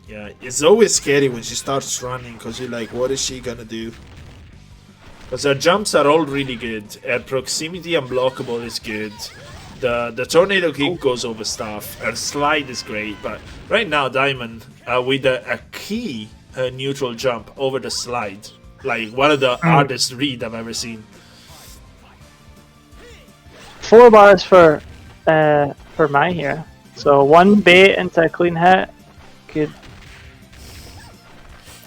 Yeah, it's always scary when she starts running because you're like, what is she gonna do? Because her jumps are all really good. Her proximity unblockable is good. The tornado kick goes over stuff. Her slide is great, but right now Diamond with a key neutral jump over the slide, like one of the hardest read I've ever seen. 4 bars for Mai here. So 1 bait into a clean hit. Good.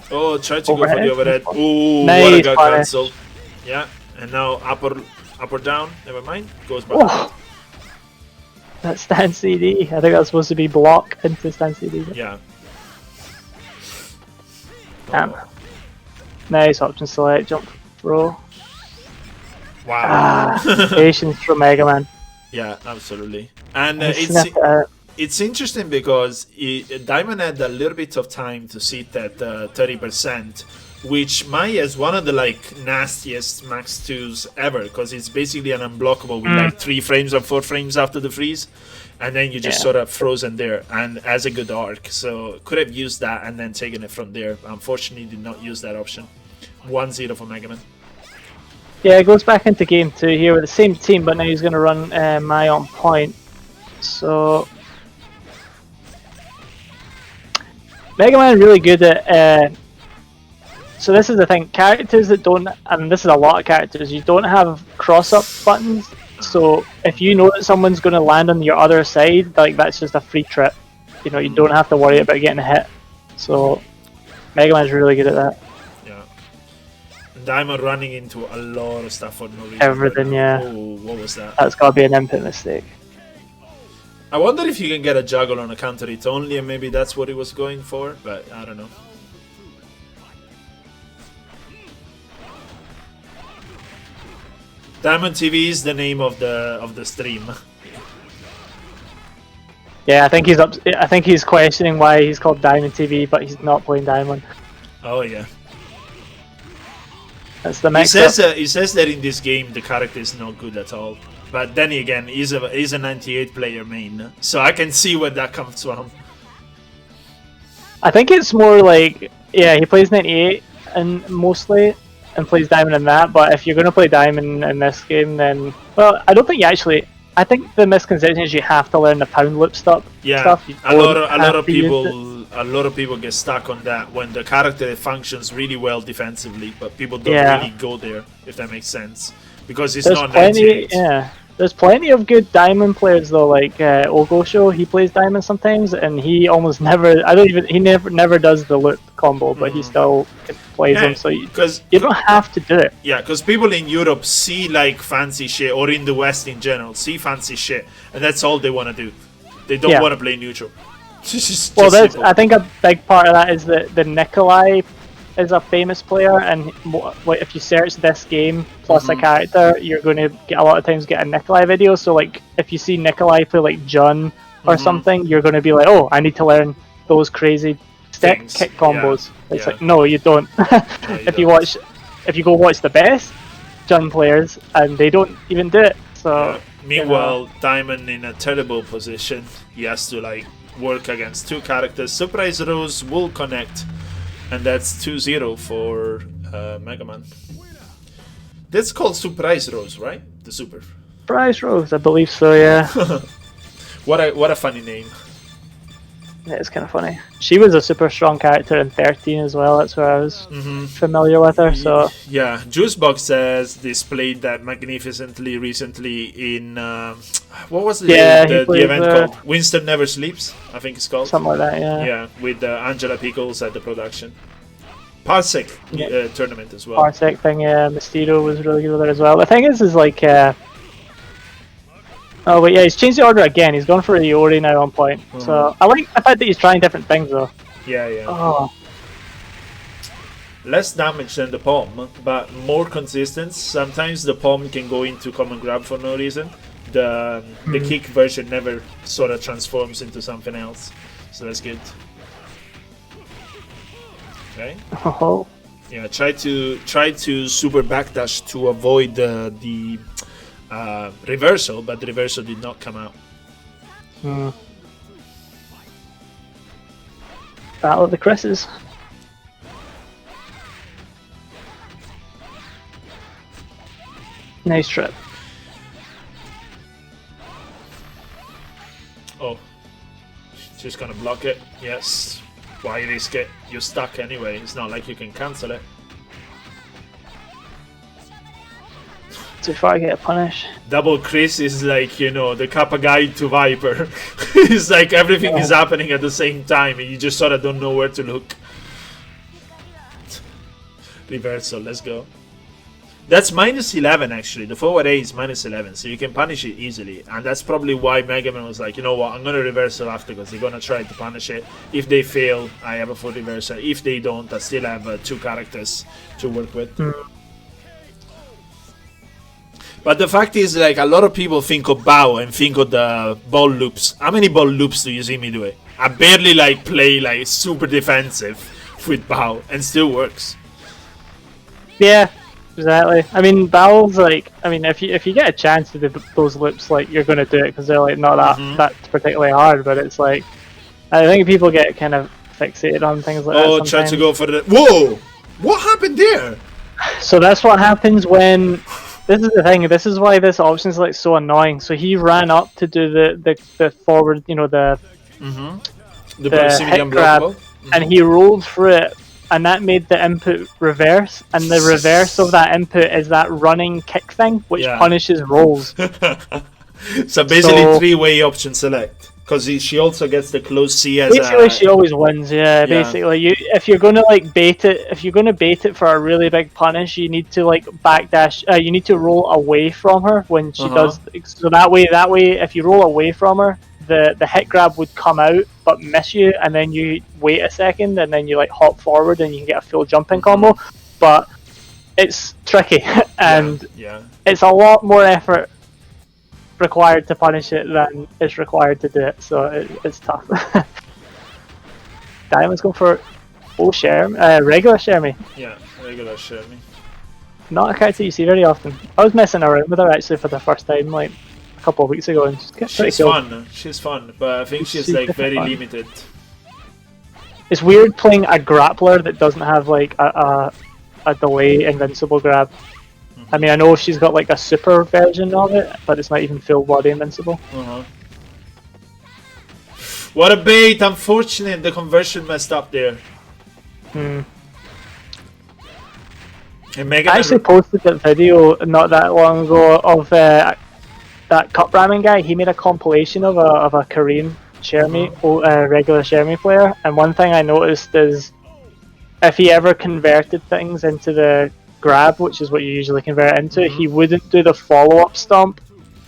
Oh, try to Overhead. go for the overhead. Ooh, Nice what a got punish. cancelled. Yeah, and now up or down. Never mind. Goes back. Oh. That stand CD. I think that's supposed to be block into stand CD. Yeah. Damn. Nice option select, jump throw. Wow. Patience from Megaman. Yeah, absolutely. And Sniffed it out. it's interesting because Diamond had a little bit of time to sit at 30%, which Mai is one of the like nastiest max 2s ever, because it's basically an unblockable with like 3 frames or 4 frames after the freeze, and then you just sort of frozen there, and as a good arc. So could have used that and then taken it from there. Unfortunately, did not use that option. 1-0 for Megaman. Yeah, it goes back into game 2 here with the same team, but now he's going to run Mai on point. So Megaman really good at. So this is the thing: characters that don't, and this is a lot of characters, you don't have cross-up buttons. So if you know that someone's going to land on your other side, like that's just a free trip. You know, you don't have to worry about getting hit. So Megaman's really good at that. Diamond running into a lot of stuff for no reason. Everything, yeah. Oh, what was that? That's got to be an input mistake. I wonder if you can get a juggle on a counter hit only, and maybe that's what he was going for, but I don't know. da1monTV is the name of the stream. Yeah, I think he's up. I think he's questioning why he's called da1monTV, but he's not playing Diamond. Oh yeah. That's the He mix. says that in this game the character is not good at all. But then again, he's a 98 player main, so I can see where that comes from. I think it's more like, yeah, he plays 98 and mostly, and plays Diamond in that. But if you're going to play Diamond in this game, then I don't think you actually. I think the misconception is you have to learn the pound loop stuff. Yeah, a lot of people get stuck on that when the character functions really well defensively, but people don't really go there, if that makes sense, because it's not 98. Yeah, there's plenty of good Diamond players though, like Ogosho. He plays Diamond sometimes, and he almost never. He never does the loop combo, but he still plays them. So you don't have to do it. Yeah, because people in Europe see like fancy shit, or in the West in general, see fancy shit, and that's all they want to do. They don't want to play neutral. I think a big part of that is that the Nikolai is a famous player, and if you search this game plus a character, you're going to get a lot of times get a Nikolai video. So like if you see Nikolai play like Jun or something, you're going to be like, oh, I need to learn those crazy stick kick combos. It's like, no, you don't. If you go watch the best Jun players, and they don't even do it. So meanwhile, Diamond in a terrible position. He has to like work against 2 characters. Surprise Rose will connect, and that's 2-0 for Megaman. That's called Surprise Rose, right? The super. Surprise Rose, I believe so. Yeah. What a funny name. Yeah, it's kind of funny. She was a super strong character in 13 as well. That's where I was familiar with her. So yeah, Juicebox says displayed that magnificently recently in what was the event called? Winston Never Sleeps, I think it's called. Something like that. Yeah. Yeah, with Angela Pickles at the production. Parsec tournament as well. Parsec thing. Yeah, Mysterio was really good with her as well. The thing is like. Oh, but yeah, he's changed the order again. He's gone for the Iori now on point. So I like the fact that he's trying different things though. Yeah. Oh. Less damage than the palm, but more consistent. Sometimes the palm can go into common grab for no reason. The kick version never sort of transforms into something else. So that's good. Okay. Oh. Yeah, try to super backdash to avoid the reversal, but the reversal did not come out. Battle of the Chris's. Nice trip. She's gonna block it. Yes. Why risk it? You're stuck anyway. It's not like you can cancel it. Too far to get a punish. Double Chris is like, you know, the Kappa guide to Viper. It's like everything is happening at the same time and you just sort of don't know where to look. Reversal, let's go. That's -11 actually. The forward A is -11, so you can punish it easily. And that's probably why Megaman was like, you know what, I'm gonna reversal after because they're gonna try to punish it. If they fail, I have a full reversal. If they don't, I still have 2 characters to work with. But the fact is, like, a lot of people think of Bao and think of the ball loops. How many ball loops do you see me doing? I barely like play like super defensive with Bao and still works. Yeah, exactly. I mean, Bao's like, I mean, if you get a chance to do those loops, like, you're gonna do it because they're like not that particularly hard. But it's like, I think people get kind of fixated on things like that. Oh, try to go for the. Whoa! What happened there? So that's what happens when. This is the thing. This is why this option is like so annoying. So he ran up to do the forward, you know, the proximity hit grab, and he rolled through it, and that made the input reverse. And the reverse of that input is that running kick thing, which punishes rolls. So basically, 3-way option select. Because she also gets the close C as basically she always wins. Yeah, basically if you're gonna like bait it for a really big punish, you need to like backdash. You need to roll away from her when she does. So that way, if you roll away from her, the hit grab would come out but miss you, and then you wait a second, and then you like hop forward, and you can get a full jumping combo. But it's tricky, and it's a lot more effort required to punish it than is required to do it, so it's tough. Diamond's going for regular Shermie. Yeah, regular Shermie. Not a character you see very often. I was messing around with her actually for the first time like a couple of weeks ago, and she's fun. She's fun, but I think she's like very limited. It's weird playing a grappler that doesn't have like a delay invincible grab. I mean, I know she's got like a super version of it, but it's not even full body invincible. What a bait! Unfortunate, the conversion messed up there. And Megaman I actually posted that video not that long ago of that cup ramming guy. He made a compilation of a Korean Shermie, regular Shermie player, and one thing I noticed is if he ever converted things into the grab, which is what you usually convert it into, he wouldn't do the follow-up stomp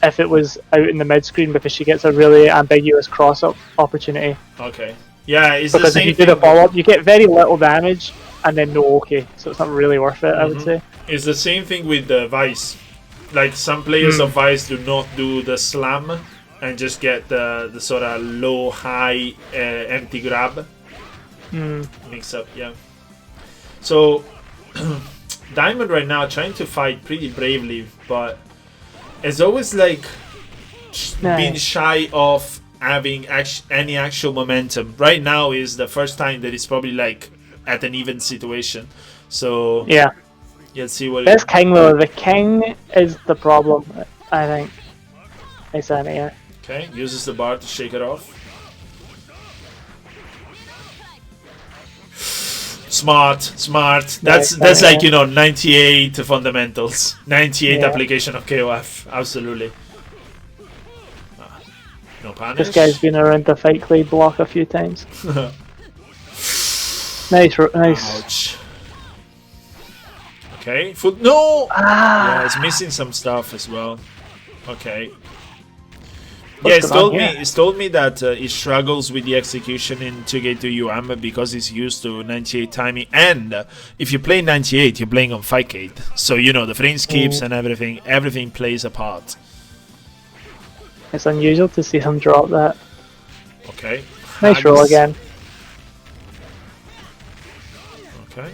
if it was out in the mid-screen because she gets a really ambiguous cross-up opportunity. Okay. Yeah, it's because the same if you do the follow-up, you get very little damage and then no okay, so it's not really worth it, I would say. It's the same thing with the Vice. Like, some players of Vice do not do the slam and just get the sort of low-high empty grab. Mix up, yeah. So... Diamond right now trying to fight pretty bravely, but it's always like being shy of having any actual momentum. Right now is the first time that it's probably like at an even situation. So yeah, let's see what. This king though, the king is the problem. I think. Okay, uses the bar to shake it off. Smart. That's like, you know, 98 fundamentals, 98 application of KoF. Absolutely. No punish. This guy's been around the Fight Clay block a few times. Nice. Ouch. Okay. Foot. No. Yeah, it's missing some stuff as well. Okay. Yeah, it's told me that he struggles with the execution in KoF02UM because he's used to 98 timing, and if you play 98, you're playing on 5K, so you know the frame skips and everything plays a part. It's unusual to see him drop that. Okay. Nice roll again. Okay.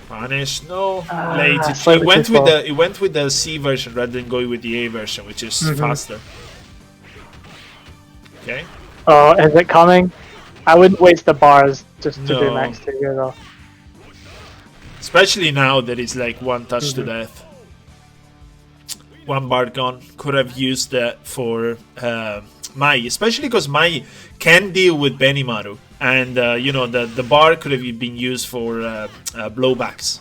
Punish, no, late. It went with the C version rather than going with the A version, which is faster. Okay. Oh, is it coming? I wouldn't waste the bars just to do max trigger though. Especially now that it's like one touch to death. 1 bar gone. Could have used that for Mai, especially because Mai can deal with Benimaru, and you know, the bar could have been used for blowbacks,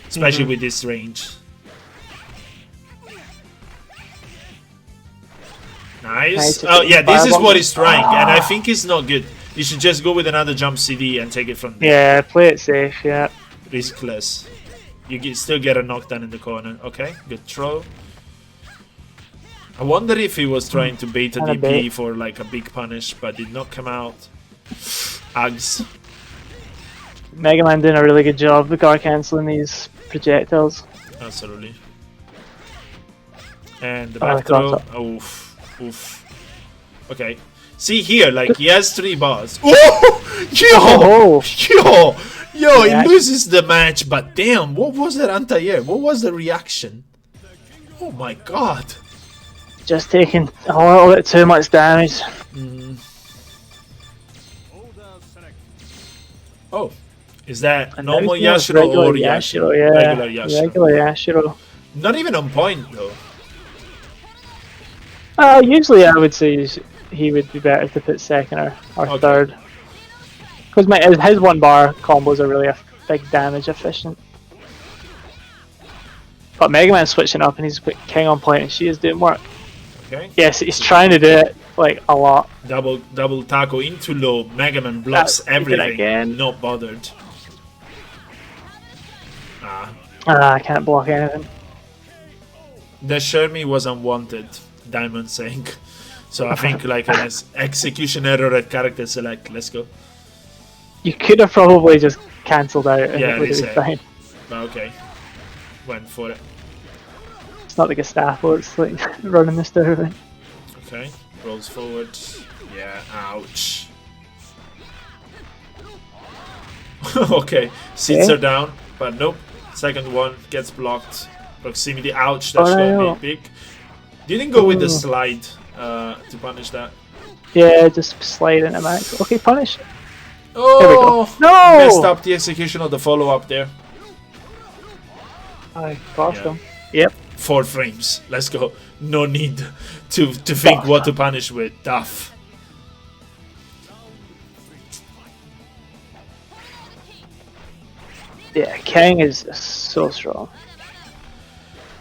especially with this range. Nice. Oh yeah, this is what he's trying, and I think it's not good. You should just go with another jump CD and take it from there. Yeah, play it safe. Yeah. Riskless. You still get a knockdown in the corner. Okay, good throw. I wonder if he was trying to bait a DP for like a big punish, but did not come out. Ags. Megaman doing a really good job with guard cancelling these projectiles. Absolutely. And the back throw. Oof. Oof. Okay. See here, like he has 3 bars. Oh! Yo, he loses the match, but damn, what was that anti-air? What was the reaction? Oh my god. Just taking a little bit too much damage. Oh, is that normal Yashiro or Yashiro? Yeah, regular Yashiro. Regular Yashiro. Not even on point though. Usually I would say he would be better to put second or third. Because his 1 bar combos are really a big damage efficient. But Megaman's switching up and he's put King on point and she is doing work. Okay. Yes, he's trying to do it like a lot. Double tackle into low. Megaman blocks everything. Again. Not bothered. I can't block anything. The Shermie was unwanted, Diamond saying. So I think like an execution error at character select. Let's go. You could have probably just cancelled out and Yeah, it would have been fine. Okay. Went for it. It's not the Gestapo, it's like running this tournament. Okay. Rolls forward. Yeah, ouch. Okay. Seats are down, but nope. Second one gets blocked. Proximity, ouch, that's gonna be big. Didn't go with the slide to punish that. Yeah, just slide into max. Okay, punish. Oh, there we go. No! Messed up the execution of the follow-up there. I crossed him. Yep. 4 frames. Let's go. No need to think what to punish with. Duff. Yeah, King is so strong.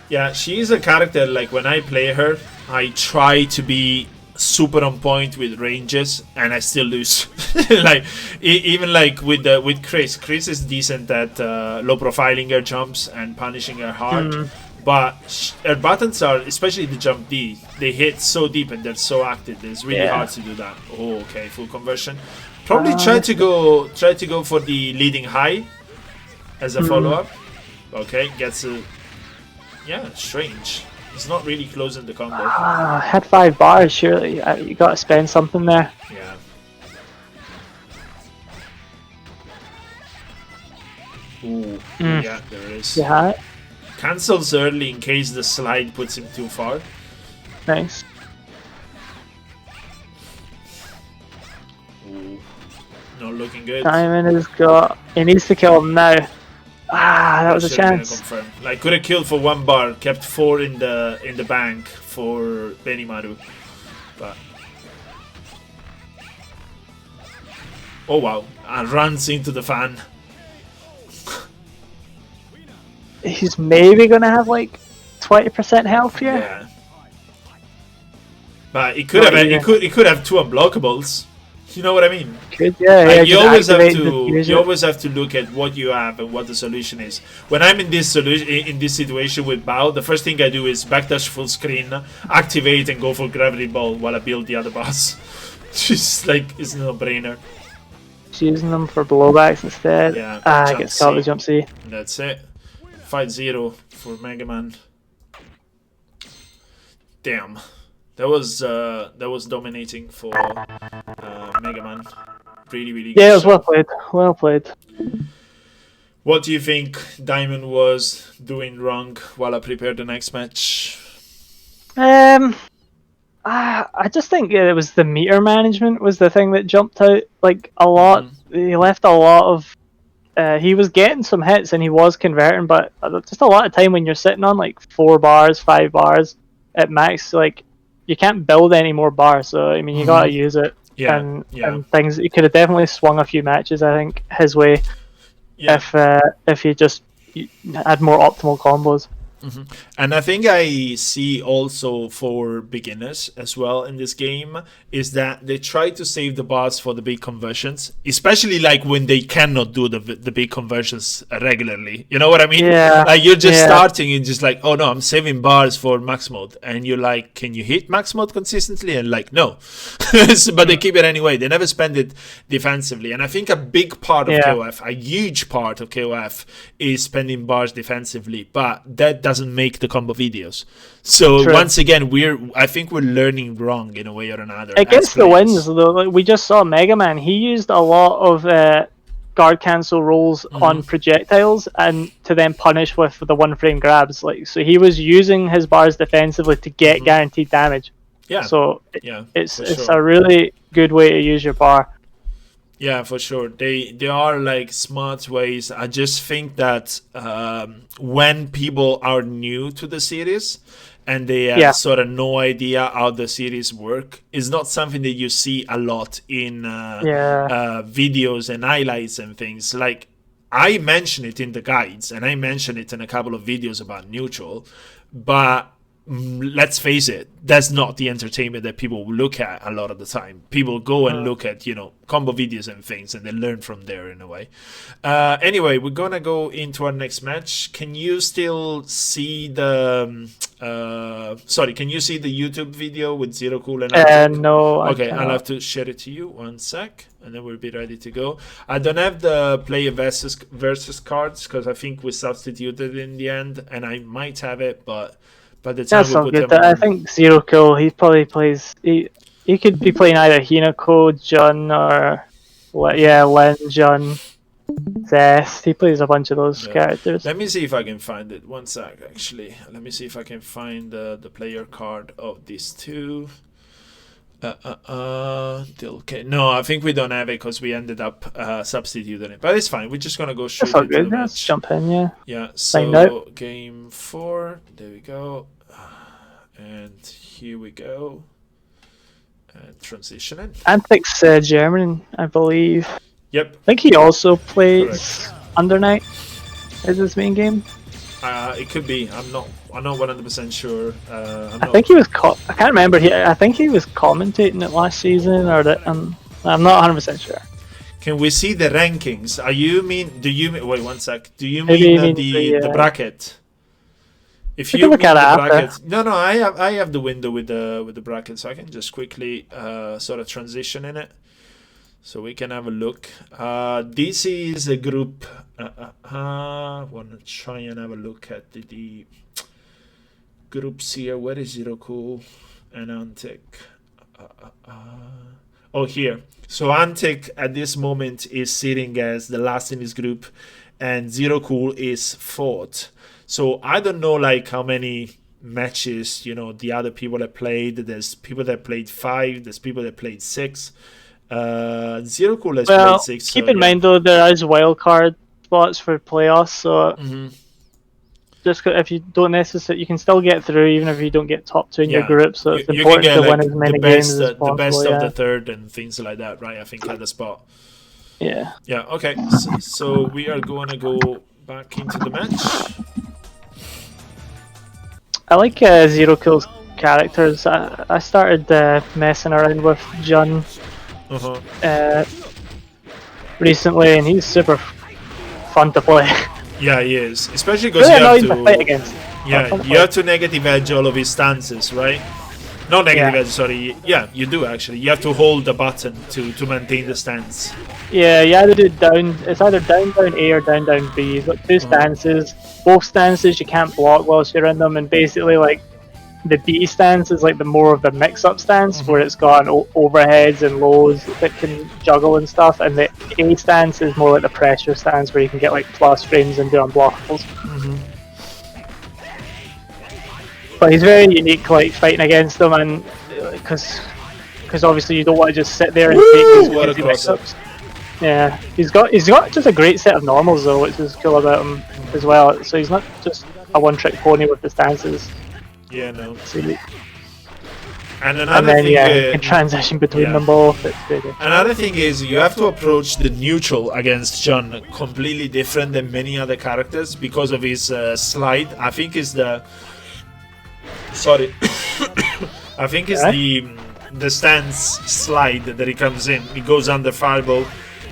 Yeah, she's a character, like when I play her, I try to be super on point with ranges and I still lose. Like even like with Chris is decent at low profiling her jumps and punishing her hard, but her buttons are, especially the jump D, they hit so deep and they're so active. It's really hard to do that. Oh, okay, full conversion. Probably try to go for the leading high as a follow-up. Okay, gets a strange. It's not really closing the combo. Had 5 bars, surely. You gotta spend something there. Yeah. Ooh. Yeah, there it is. Yeah. Cancels early in case the slide puts him too far. Nice. Ooh. Not looking good. Diamond has got... He needs to kill him now. That was a chance. Like, could have killed for 1 bar, kept 4 in the bank for Benimaru, but oh wow! And runs into the fan. He's maybe gonna have like 20% health here. Yeah, but he could have. He could have 2 unblockables. You know what I mean? Like you always have to look at what you have and what the solution is. When I'm in this situation with Bao, the first thing I do is backdash full screen, activate and go for gravity ball while I build the other boss. Just like it's no brainer. She's using them for blowbacks instead. Yeah. I gets caught with jump C. That's it. 5-0 for Megaman. Damn. That was dominating for Megaman. Really good. Yeah, it was well played. Well played. What do you think Diamond was doing wrong while I prepared the next match? I just think it was the meter management was the thing that jumped out like a lot. He left a lot of he was getting some hits and he was converting, but just a lot of time when you're sitting on like 4 bars, 5 bars at max, like you can't build any more bars. So I mean, you gotta use it. And things. He could have definitely swung a few matches, I think, his way if he just had more optimal combos. And I think I see also for beginners as well in this game is that they try to save the bars for the big conversions, especially like when they cannot do the big conversions regularly. You know what I mean? Yeah. Like you're just starting and just like, oh no, I'm saving bars for max mode, and you're like, can you hit max mode consistently? And like, no. But they keep it anyway. They never spend it defensively, and I think a big part of KoF, a huge part of KoF, is spending bars defensively, but that doesn't make the combo videos. So once again, I think we're learning wrong in a way or another. Against the wins, though, like we just saw Megaman. He used a lot of guard cancel rolls on projectiles, and to then punish with the 1-frame grabs. Like, so he was using his bars defensively to get guaranteed damage. Yeah. So it's a really good way to use your bar. Yeah, for sure. They are like smart ways. I just think that when people are new to the series and they have sort of no idea how the series work, it's not something that you see a lot in videos and highlights and things. Like, I mention it in the guides and I mention it in a couple of videos about neutral, but let's face it, that's not the entertainment that people look at a lot of the time. People go and look at, combo videos and things, and they learn from there in a way. Anyway, we're gonna go into our next match. Can you still see the can you see the YouTube video with Zero Cool and Anthic? No. Okay, I'll have to share it to you. 1 sec, and then we'll be ready to go. I don't have the player versus cards because I think we substituted in the end, and I might have it, but by the time that's not good. I think Zero Cool, he probably plays. He could be playing either Hinako, Jun, or Len, Jun, Zest. He plays a bunch of those characters. Let me see if I can find it. 1 sec, actually. Let me see if I can find the player card of these two. Dilkay. No, I think we don't have it because we ended up substituting it. But it's fine. We're just gonna go straight into the match. Let's jump in, Yeah. So game 4. There we go. And here we go. And transitioning. Anthic's German, I believe. Yep. I think he also plays Under Night as his main game. It could be. I'm not 100% sure. I think he was. I can't remember. I think he was commentating it last season, or I'm not 100% sure. Can we see the rankings? Wait 1 sec. Do you mean the bracket? If you look at the bracket, no, I have the window with the bracket, so I can just quickly sort of transition in it, so we can have a look. This is a group. Want to try and have a look at the groups here. Where is Zero Cool and Anthic? Oh, here. So Anthic at this moment is sitting as the last in his group, and Zero Cool is 4th. So I don't know like how many matches the other people have played. There's people that played 5. There's people that played 6. Zero Cool has played 6. Keep in mind though, there is wildcard spots for playoffs, so just if you don't necessarily, you can still get through even if you don't get top 2 in your group. So it's important to win as many games as possible. The best of the third and things like that, right? I think at the spot. Yeah. Yeah. Okay. So we are going to go back into the match. I like Zero Cool's characters. I started messing around with Jun recently, and he's super fun to play. Yeah, he is. Especially because you have to fight against. Yeah, you have to negative edge all of his stances, right? Not negative edge, sorry. Yeah, you do actually. You have to hold the button to maintain the stance. Yeah, you either do down. It's either down A or down B. You've got 2 stances. Both stances you can't block whilst you're in them, and basically like the B stance is like the more of the mix-up stance where it's got overheads and lows that can juggle and stuff, and the A stance is more like the pressure stance where you can get like plus frames and do unblockables. But he's very unique, like fighting against them, and because obviously you don't want to just sit there and take these mix-ups. Yeah, he's got just a great set of normals though, which is cool about him as well. So he's not just a one-trick pony with the stances. Yeah, no. See? And And another then thing, you can transition between them both. It's good. another thing is you have to approach the neutral against John completely different than many other characters because of his slide. I think is the sorry, I think it's the stance slide that he comes in. He goes under fireball.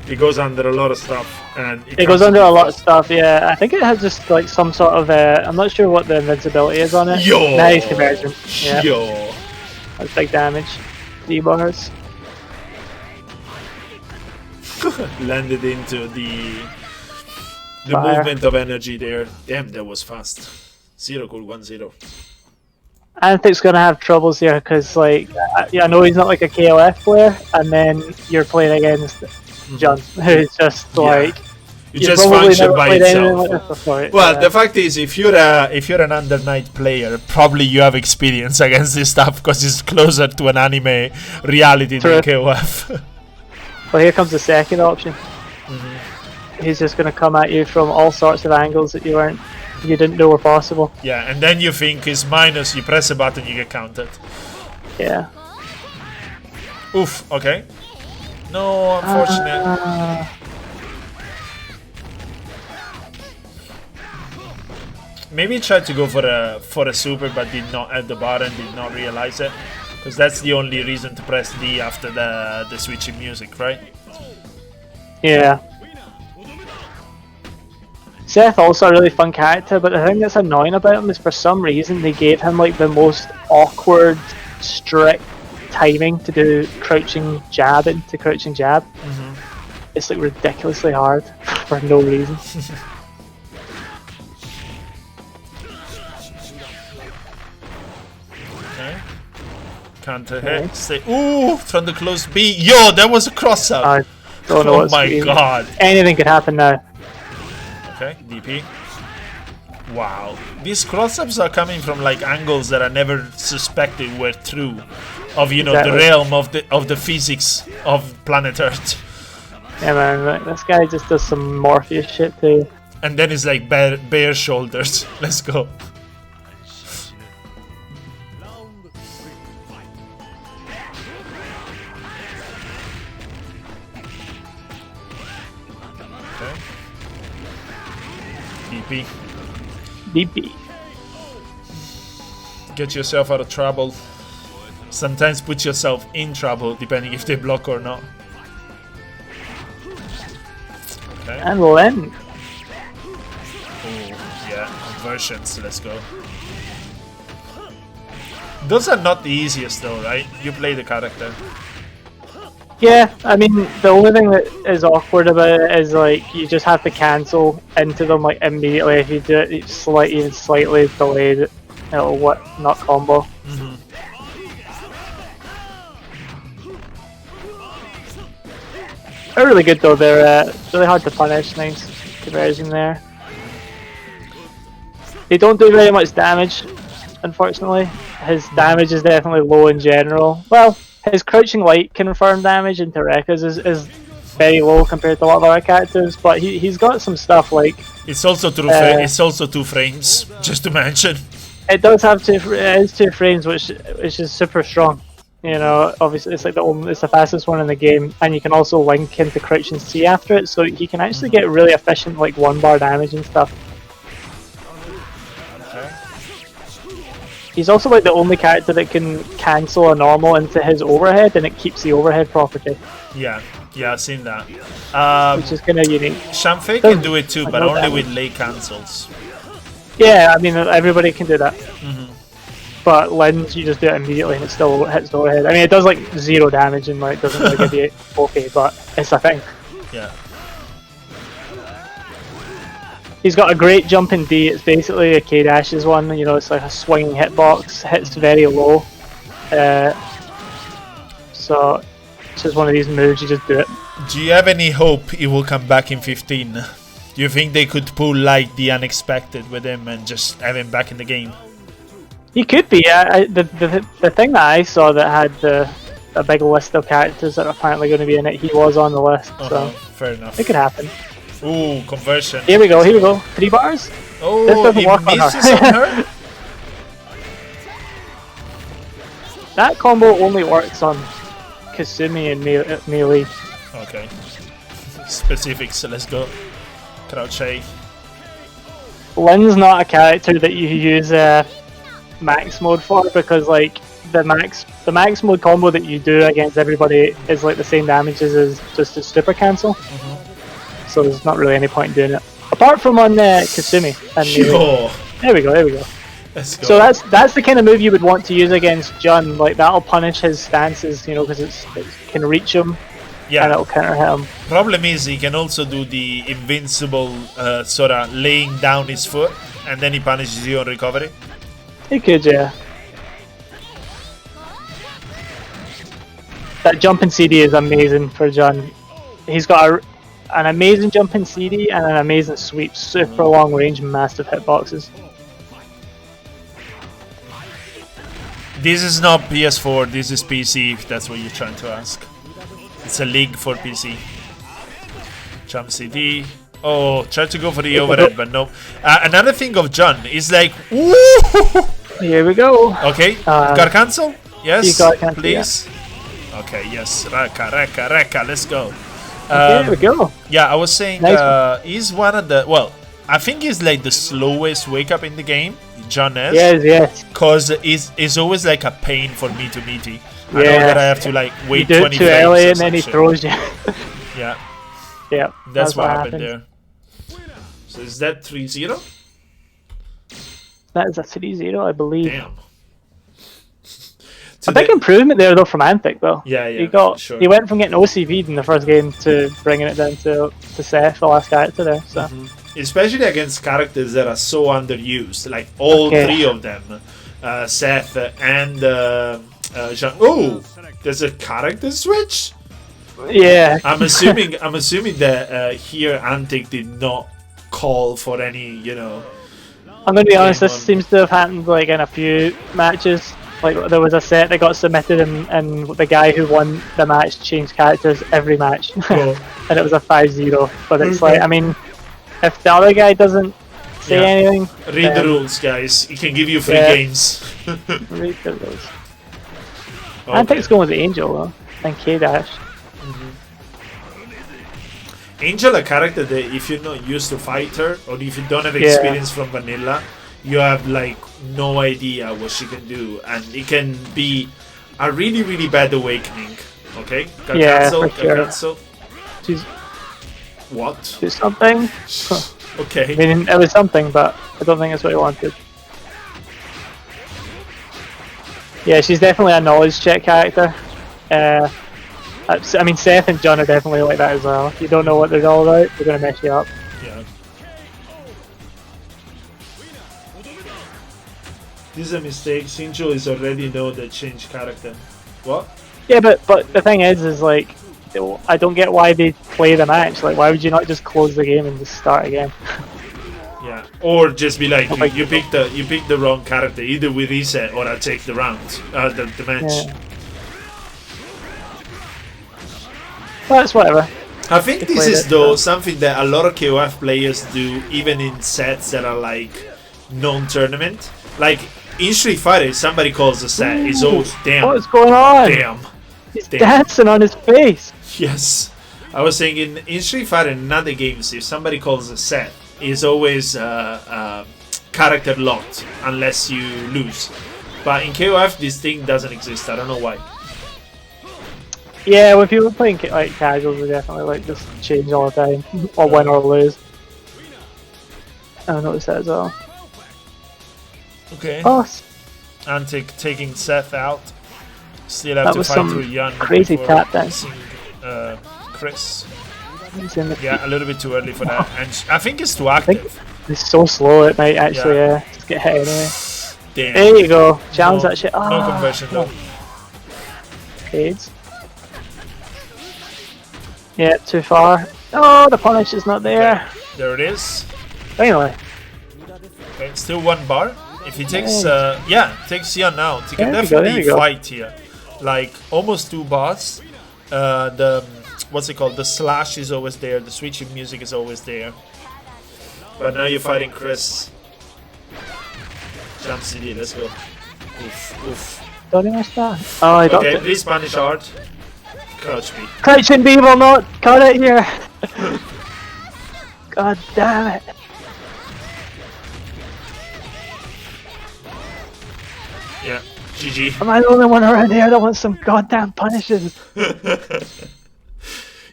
He goes under a lot of stuff, and it goes under a lot of stuff. Yeah, I think it has just like some sort of. I'm not sure what the invincibility is on it. Yo, nice conversion. Yeah. Yo, that's big damage. 3 bars. Landed into the Fire. movement of energy there. Damn, that was fast. 0 cool 1-0. Anthic's gonna have troubles here because, like, I know he's not like a KOF player, and then you're playing against John, who's just like you just function by itself. Like before, well, the fact is, if you're an Under Night player, probably you have experience against this stuff because it's closer to an anime reality than KOF. Well, here comes the second option. He's just gonna come at you from all sorts of angles that you didn't know were possible. Yeah, and then you think it's minus, you press a button, you get countered. Yeah. Oof, okay. No, unfortunate. Maybe tried to go for a super but did not at the bar and did not realize it. Because that's the only reason to press D after the switching music, right? Yeah. Seth also a really fun character, but the thing that's annoying about him is for some reason they gave him like the most awkward, strict timing to do crouching jab into crouching jab. It's like ridiculously hard for no reason. Okay. Counter hit. Stay. Ooh, from the close B. Yo, that was a cross up. I don't know Oh what's my god. Anything could happen now. Okay, DP. Wow. These cross-ups are coming from like angles that I never suspected were true. Of the realm of the physics of planet Earth. Yeah man, like, this guy just does some Morpheus shit too. And then it's like bare shoulders. Let's go. Okay. DP. DP. Get yourself out of trouble. Sometimes put yourself in trouble depending if they block or not. Okay. And Len. Oh, yeah, conversions, let's go. Those are not the easiest though, right? You play the character. Yeah, I mean, the only thing that is awkward about it is like you just have to cancel into them like immediately. If you do it even slightly delayed, it'll not combo. They're really good though. They're really hard to punish. Nice conversion there. They don't do very much damage, unfortunately. His damage is definitely low in general. Well, his crouching light confirmed damage into Rekka's is very low compared to a lot of other characters, but he's got some stuff like... It's also two frames, just to mention. It does have it is 2 frames, which is super strong. You know, obviously it's like it's the fastest one in the game, and you can also link into crouch and C after it, so you can actually get really efficient like 1-bar damage and stuff. He's also like the only character that can cancel a normal into his overhead, and it keeps the overhead property. Yeah, I've seen that. Which is kind of unique. Shamfei can do it too, but only with late cancels. Yeah, I mean everybody can do that. But Lens, you just do it immediately and it still hits the overhead. I mean, it does like 0 damage and like doesn't really give you okay, but it's a thing. Yeah. He's got a great jump in D. It's basically a K-Dash's one. You know, it's like a swinging hitbox. Hits very low. So it's just one of these moves. You just do it. Do you have any hope he will come back in 15? Do you think they could pull like the unexpected with him and just have him back in the game? He could be. The thing that I saw that had a big list of characters that are apparently going to be in it. He was on the list, so fair enough. it could happen. Ooh, conversion. Here we go, here we go. 3 bars? Oh, this doesn't he work on misses her. on her? That combo only works on Kasumi and melee. Okay. Specifics, so let's go. Crouch A. Lynn's not a character that you use max mode for, because like the max mode combo that you do against everybody is like the same damages as just a super cancel. So there's not really any point in doing it. Apart from on Kasumi and melee. There we go, there we go. Let's go. So that's the kind of move you would want to use against Jun. Like that'll punish his stances, you know, because it can reach him. Yeah. And it'll counter hit him. Problem is he can also do the invincible sort of laying down his foot, and then he punishes you on recovery. He could, yeah. That jumping CD is amazing for Jun. He's got an amazing jumping CD and an amazing sweep, super long range, massive hitboxes. This is not PS4, this is PC, if that's what you're trying to ask. It's a league for PC. Jump CD. Oh, try to go for the overhead, but no. Another thing of Jun is like, woo! Here we go. Okay, got cancel? Yes, you got cancel, please. Yeah. Okay, yes, Reka, let's go. Here we go. Yeah, I was saying Nice he's one of the, well, I think he's like the slowest wake up in the game, Jun is. Yes. Because it's always like a pain for me to meet him. I know that I have to like wait 20 frames. You do it too early and then he shit. throws you. Yeah. Yeah. That's what happened there. So is that 3-0? That is a 3-0, I believe. Damn. A big improvement there though from Anthic though. Yeah, He went from getting OCV'd in the first game to bringing it down to Seth, the last character there. So. Especially against characters that are so underused, like all 3 of them, Seth and Jean. Oh, there's a character switch. Yeah. I'm assuming that here Anthic did not call for any, you know. I'm gonna be honest. This seems to have happened like in a few matches. Like there was a set that got submitted, and the guy who won the match changed characters every match, and it was a 5-0. But it's like, I mean, if the other guy doesn't say anything, read the rules, guys. He can give you free games. Read the rules. Anthic's going with the Angel though, and K-Dash. Angel, a character that if you're not used to fight her, or if you don't have experience from vanilla, you have like no idea what she can do, and it can be a really, really bad awakening. Okay? Got cancel. She's what? Do something. Okay. I mean, it was something, but I don't think it's what he wanted. Yeah, she's definitely a knowledge check character. I mean, Seth and John are definitely like that as well. If you don't know what they're all about, they're going to mess you up. Yeah. This is a mistake. Shinjo is already know the change character. What? Yeah, but the thing is like, I don't get why they play the match. Like, why would you not just close the game and just start again? Yeah, or just be like, you picked the wrong character. Either we reset or I take the round, the match. Yeah. Well, it's whatever. I think this is though something that a lot of KoF players do, even in sets that are like non-tournament. Like in Street Fighter, if somebody calls a set, it's always damn. What is going on? Damn. He's dancing on his face. Yes, I was saying in Street Fighter and in other games, if somebody calls a set, it's always character locked unless you lose. But in KoF, this thing doesn't exist. I don't know why. Yeah, when people playing like casuals, they definitely like just change all the time, or win or lose. I noticed that as well. Okay. Oh, Anthic taking Seth out. Still have to fight through Jan. Crazy tap then. Chris. Yeah, a little bit too early for that, and I think it's too active. It's so slow. It might actually just get hit anyway. Damn. There you go. Challenge that shit. No conversion though. Fades. Yeah, too far. Oh, the punish is not there. Okay. There it is. Finally. Okay, still 1 bar. If he takes, takes Jan out, he can There definitely we go. fight here. like almost 2 bars. The what's it called? The slash is always there. The switching music is always there. But now you're fighting Chris. Jump CD, let's go. Oof, oof. Don't even start. Oh, I got Okay, it. please punish hard. Crouch me. Crouching B will not cut it here. God damn it. Yeah, GG. Am I the only one around here that wants some goddamn punishes?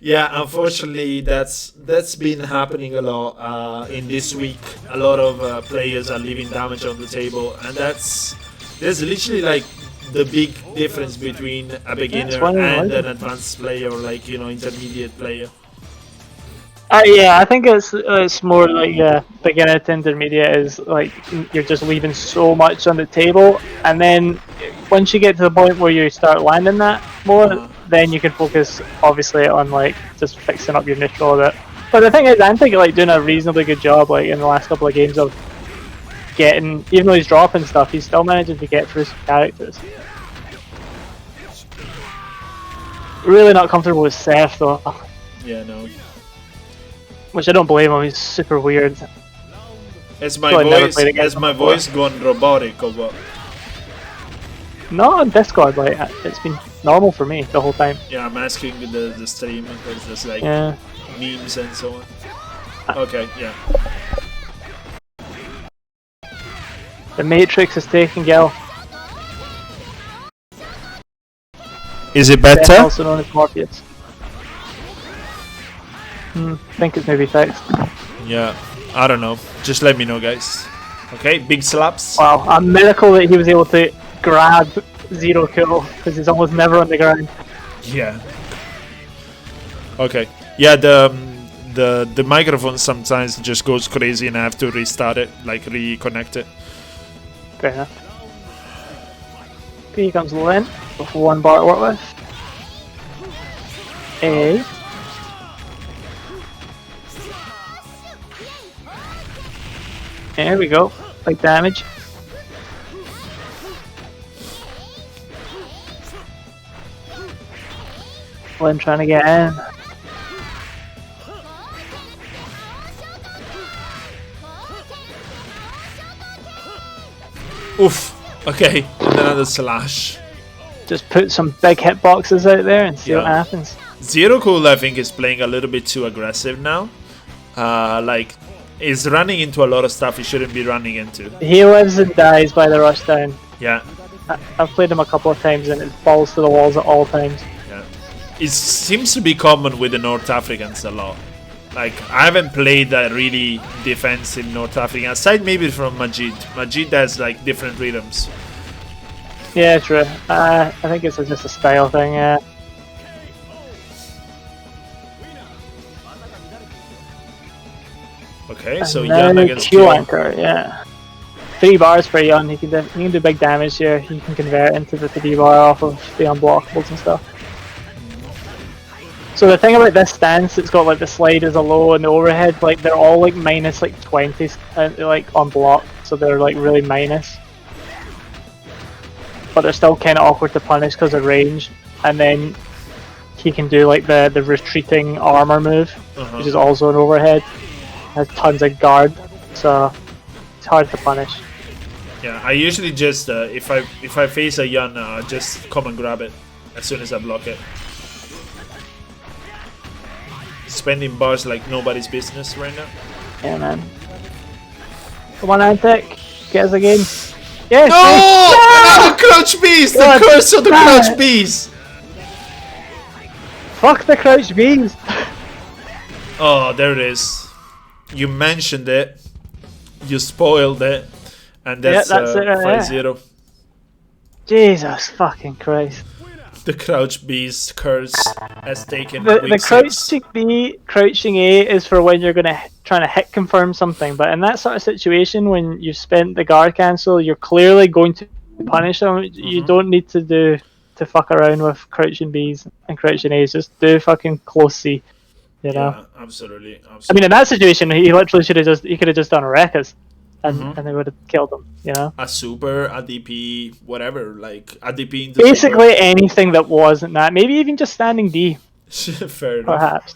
Yeah, unfortunately, that's been happening a lot in this week. A lot of players are leaving damage on the table, and there's literally like the big difference between a beginner and an advanced player, or like intermediate player. Yeah, I think it's more like beginner to intermediate is like you're just leaving so much on the table, and then once you get to the point where you start landing that more, then you can focus obviously on like just fixing up your neutral a bit. But the thing is, Anthic like doing a reasonably good job like in the last couple of games of getting, even though he's dropping stuff, he's still managing to get through some characters. Really not comfortable with Seth though. Yeah, no. Which I don't blame him, he's super weird. Has my voice gone robotic or what? No, on Discord, like it's been normal for me the whole time. Yeah, I'm asking the stream because there's like memes and so on. Okay, yeah. The Matrix is taking Gill. Is it better? Also known as Morpheus. I think it's maybe fixed. Yeah, I don't know. Just let me know, guys. Okay, big slaps. Wow, a miracle that he was able to grab 0 kill because he's almost never on the ground. Yeah. Okay. Yeah, the microphone sometimes just goes crazy and I have to restart it, like reconnect it. Fair enough. Here comes Lin with 1 bar to work with. A. There we go. Big damage. Lin trying to get in. Oof. Okay, and another slash. Just put some big hitboxes out there and see what happens. Zero Cool, I think, is playing a little bit too aggressive now. Like, is running into a lot of stuff he shouldn't be running into. He lives and dies by the rushdown. Yeah. I've played him a couple of times and it falls to the walls at all times. Yeah. It seems to be common with the North Africans a lot. Like, I haven't played that really defensive North African, aside maybe from Majid. Majid has like different rhythms. Yeah, true. I think it's just a style thing, yeah. Okay, and so Yun against Q Q. Anchor, yeah. 3 bars for Yun, he can do big damage here. He can convert into the 3 bar off of the unblockables and stuff. So the thing about this stance, it's got like the slide is a low and the overhead, like they're all like minus like 20s, like on block, so they're like really minus. But they're still kind of awkward to punish because of range. And then he can do like the retreating armor move, which is also an overhead. Has tons of guard, so it's hard to punish. Yeah, I usually just if I face a Yun, just come and grab it as soon as I block it. Spending bars like nobody's business right now. Yeah, man. Come on, Anthic, get us again. Yes! No! Another crouch bees! The curse of the crouch bees! Fuck the crouch bees! Oh, there it is. You mentioned it. You spoiled it. And that's, it right 5-0. Jesus fucking Christ. The crouch bees curse has taken The crouching A is for when you're trying to hit confirm something, but in that sort of situation when you've spent the guard cancel, you're clearly going to punish them. You don't need to fuck around with crouching Bs and crouching A's. Just do fucking close C. You know? Yeah, absolutely. I mean, in that situation, he literally could have just done a Rekkas. and they would have killed him. You know, a super, a DP, whatever, like a DP into basically anything that wasn't that. Maybe even just standing D. Fair enough. Perhaps.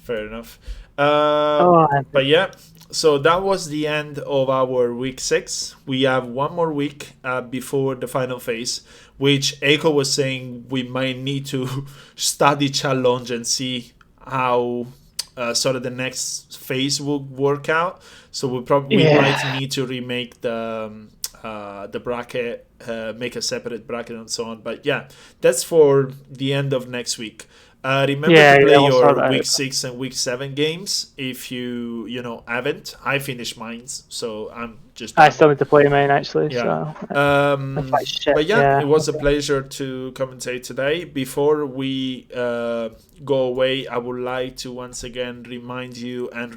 Fair enough. But yeah, so that was the end of our week 6. We have one more week before the final phase, which Heicko was saying we might need to study challenge and see how sort of the next phase will work out. So we might need to remake the bracket, make a separate bracket and so on. But yeah, that's for the end of next week. Remember to play your week 6 and week 7 games if you haven't. I finished mine, so I still need to play mine actually. Yeah. So. But yeah, it was a pleasure to commentate today. Before we go away, I would like to once again remind you and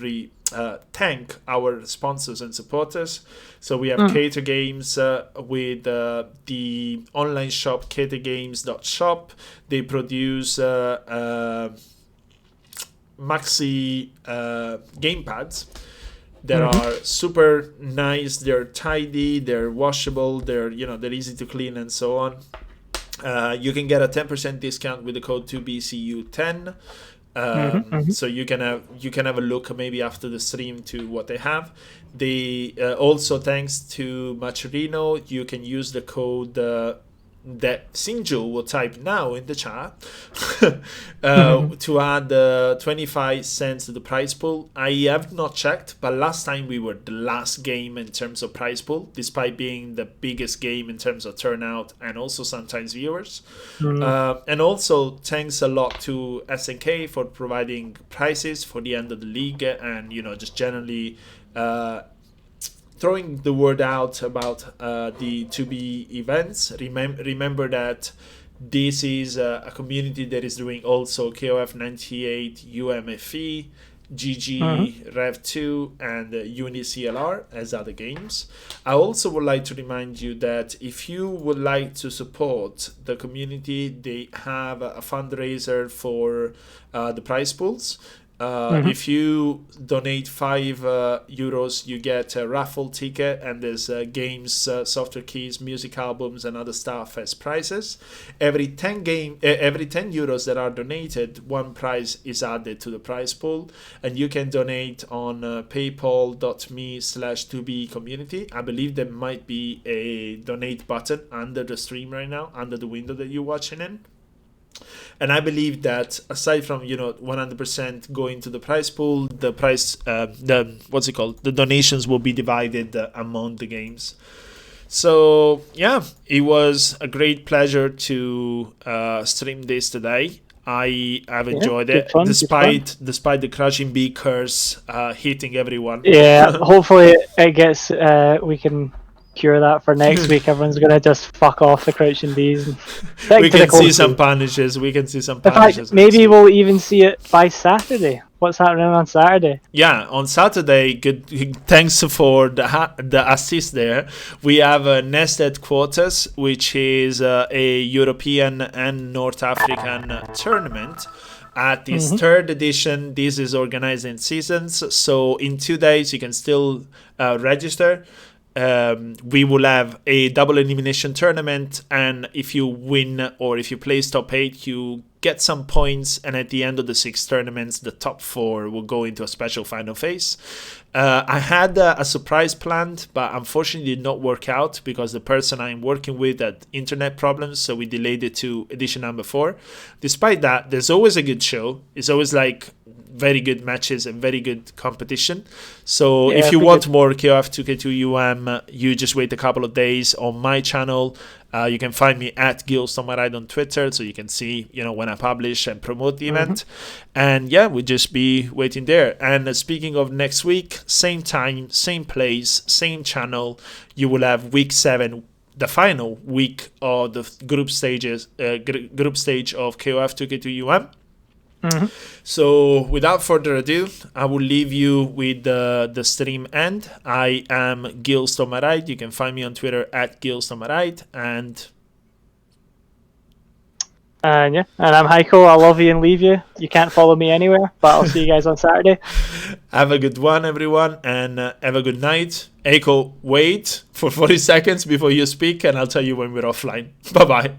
thank our sponsors and supporters. So we have Cater Games with the online shop catergames.shop. They produce maxi gamepads that are super nice. They're tidy, they're washable, they're easy to clean and so on. You can get a 10% discount with the code 2BCU10. So you can have a look maybe after the stream to what they have. They also, thanks to Macherino, you can use the code that Sinju will type now in the chat to add 25 cents to the prize pool. I have not checked, but last time we were the last game in terms of prize pool, despite being the biggest game in terms of turnout and also sometimes viewers. And also thanks a lot to SNK for providing prizes for the end of the league and just generally throwing the word out about the 2B events. Remember that this is a community that is doing also KoF02UM UMFE, GG Rev2 and UniCLR as other games. I also would like to remind you that if you would like to support the community, they have a fundraiser for the prize pools. If you donate €5, you get a raffle ticket, and there's games, software keys, music albums, and other stuff as prizes. Every 10 euros that are donated, one prize is added to the prize pool, and you can donate on paypal.me/2bcommunity. I believe there might be a donate button under the stream right now, under the window that you're watching in. And I believe that aside from 100% going to the prize pool, the donations will be divided among the games. So yeah, it was a great pleasure to stream this today. I have enjoyed it, despite the crushing bee curse hitting everyone. Yeah, hopefully it gets. We can cure that for next week. Everyone's gonna just fuck off the crouching bees. We can see some punishes. In fact, maybe we'll even see it by Saturday. What's happening on Saturday? Yeah, on Saturday. Good. Thanks for the assist there. We have Nested Quarters, which is a European and North African tournament. At its third edition, this is organized in seasons. So in 2 days, you can still register. We will have a double elimination tournament, and if you win or if you place top 8, you get some points, and at the end of the 6 tournaments, the top 4 will go into a special final phase. I had a surprise planned, but unfortunately did not work out because the person I'm working with had internet problems, so we delayed it to edition number 4. Despite that, there's always a good show. It's always like very good matches and very good competition. So if you want more KoF02UM, you just wait a couple of days on my channel. You can find me at Gill95 on Twitter, so you can see when I publish and promote the event. And yeah, we'll just be waiting there. And speaking of next week, same time, same place, same channel, you will have week 7, the final week of the group stage of KoF02UM. So without further ado, I will leave you with the stream end. I am Gill95. You can find me on Twitter at Gill95, and And yeah, and I'm Heicko. I'll love you and leave you. You can't follow me anywhere, but I'll see you guys on Saturday. Have a good one, everyone, and have a good night. Heicko, wait for 40 seconds before you speak, and I'll tell you when we're offline. Bye-bye.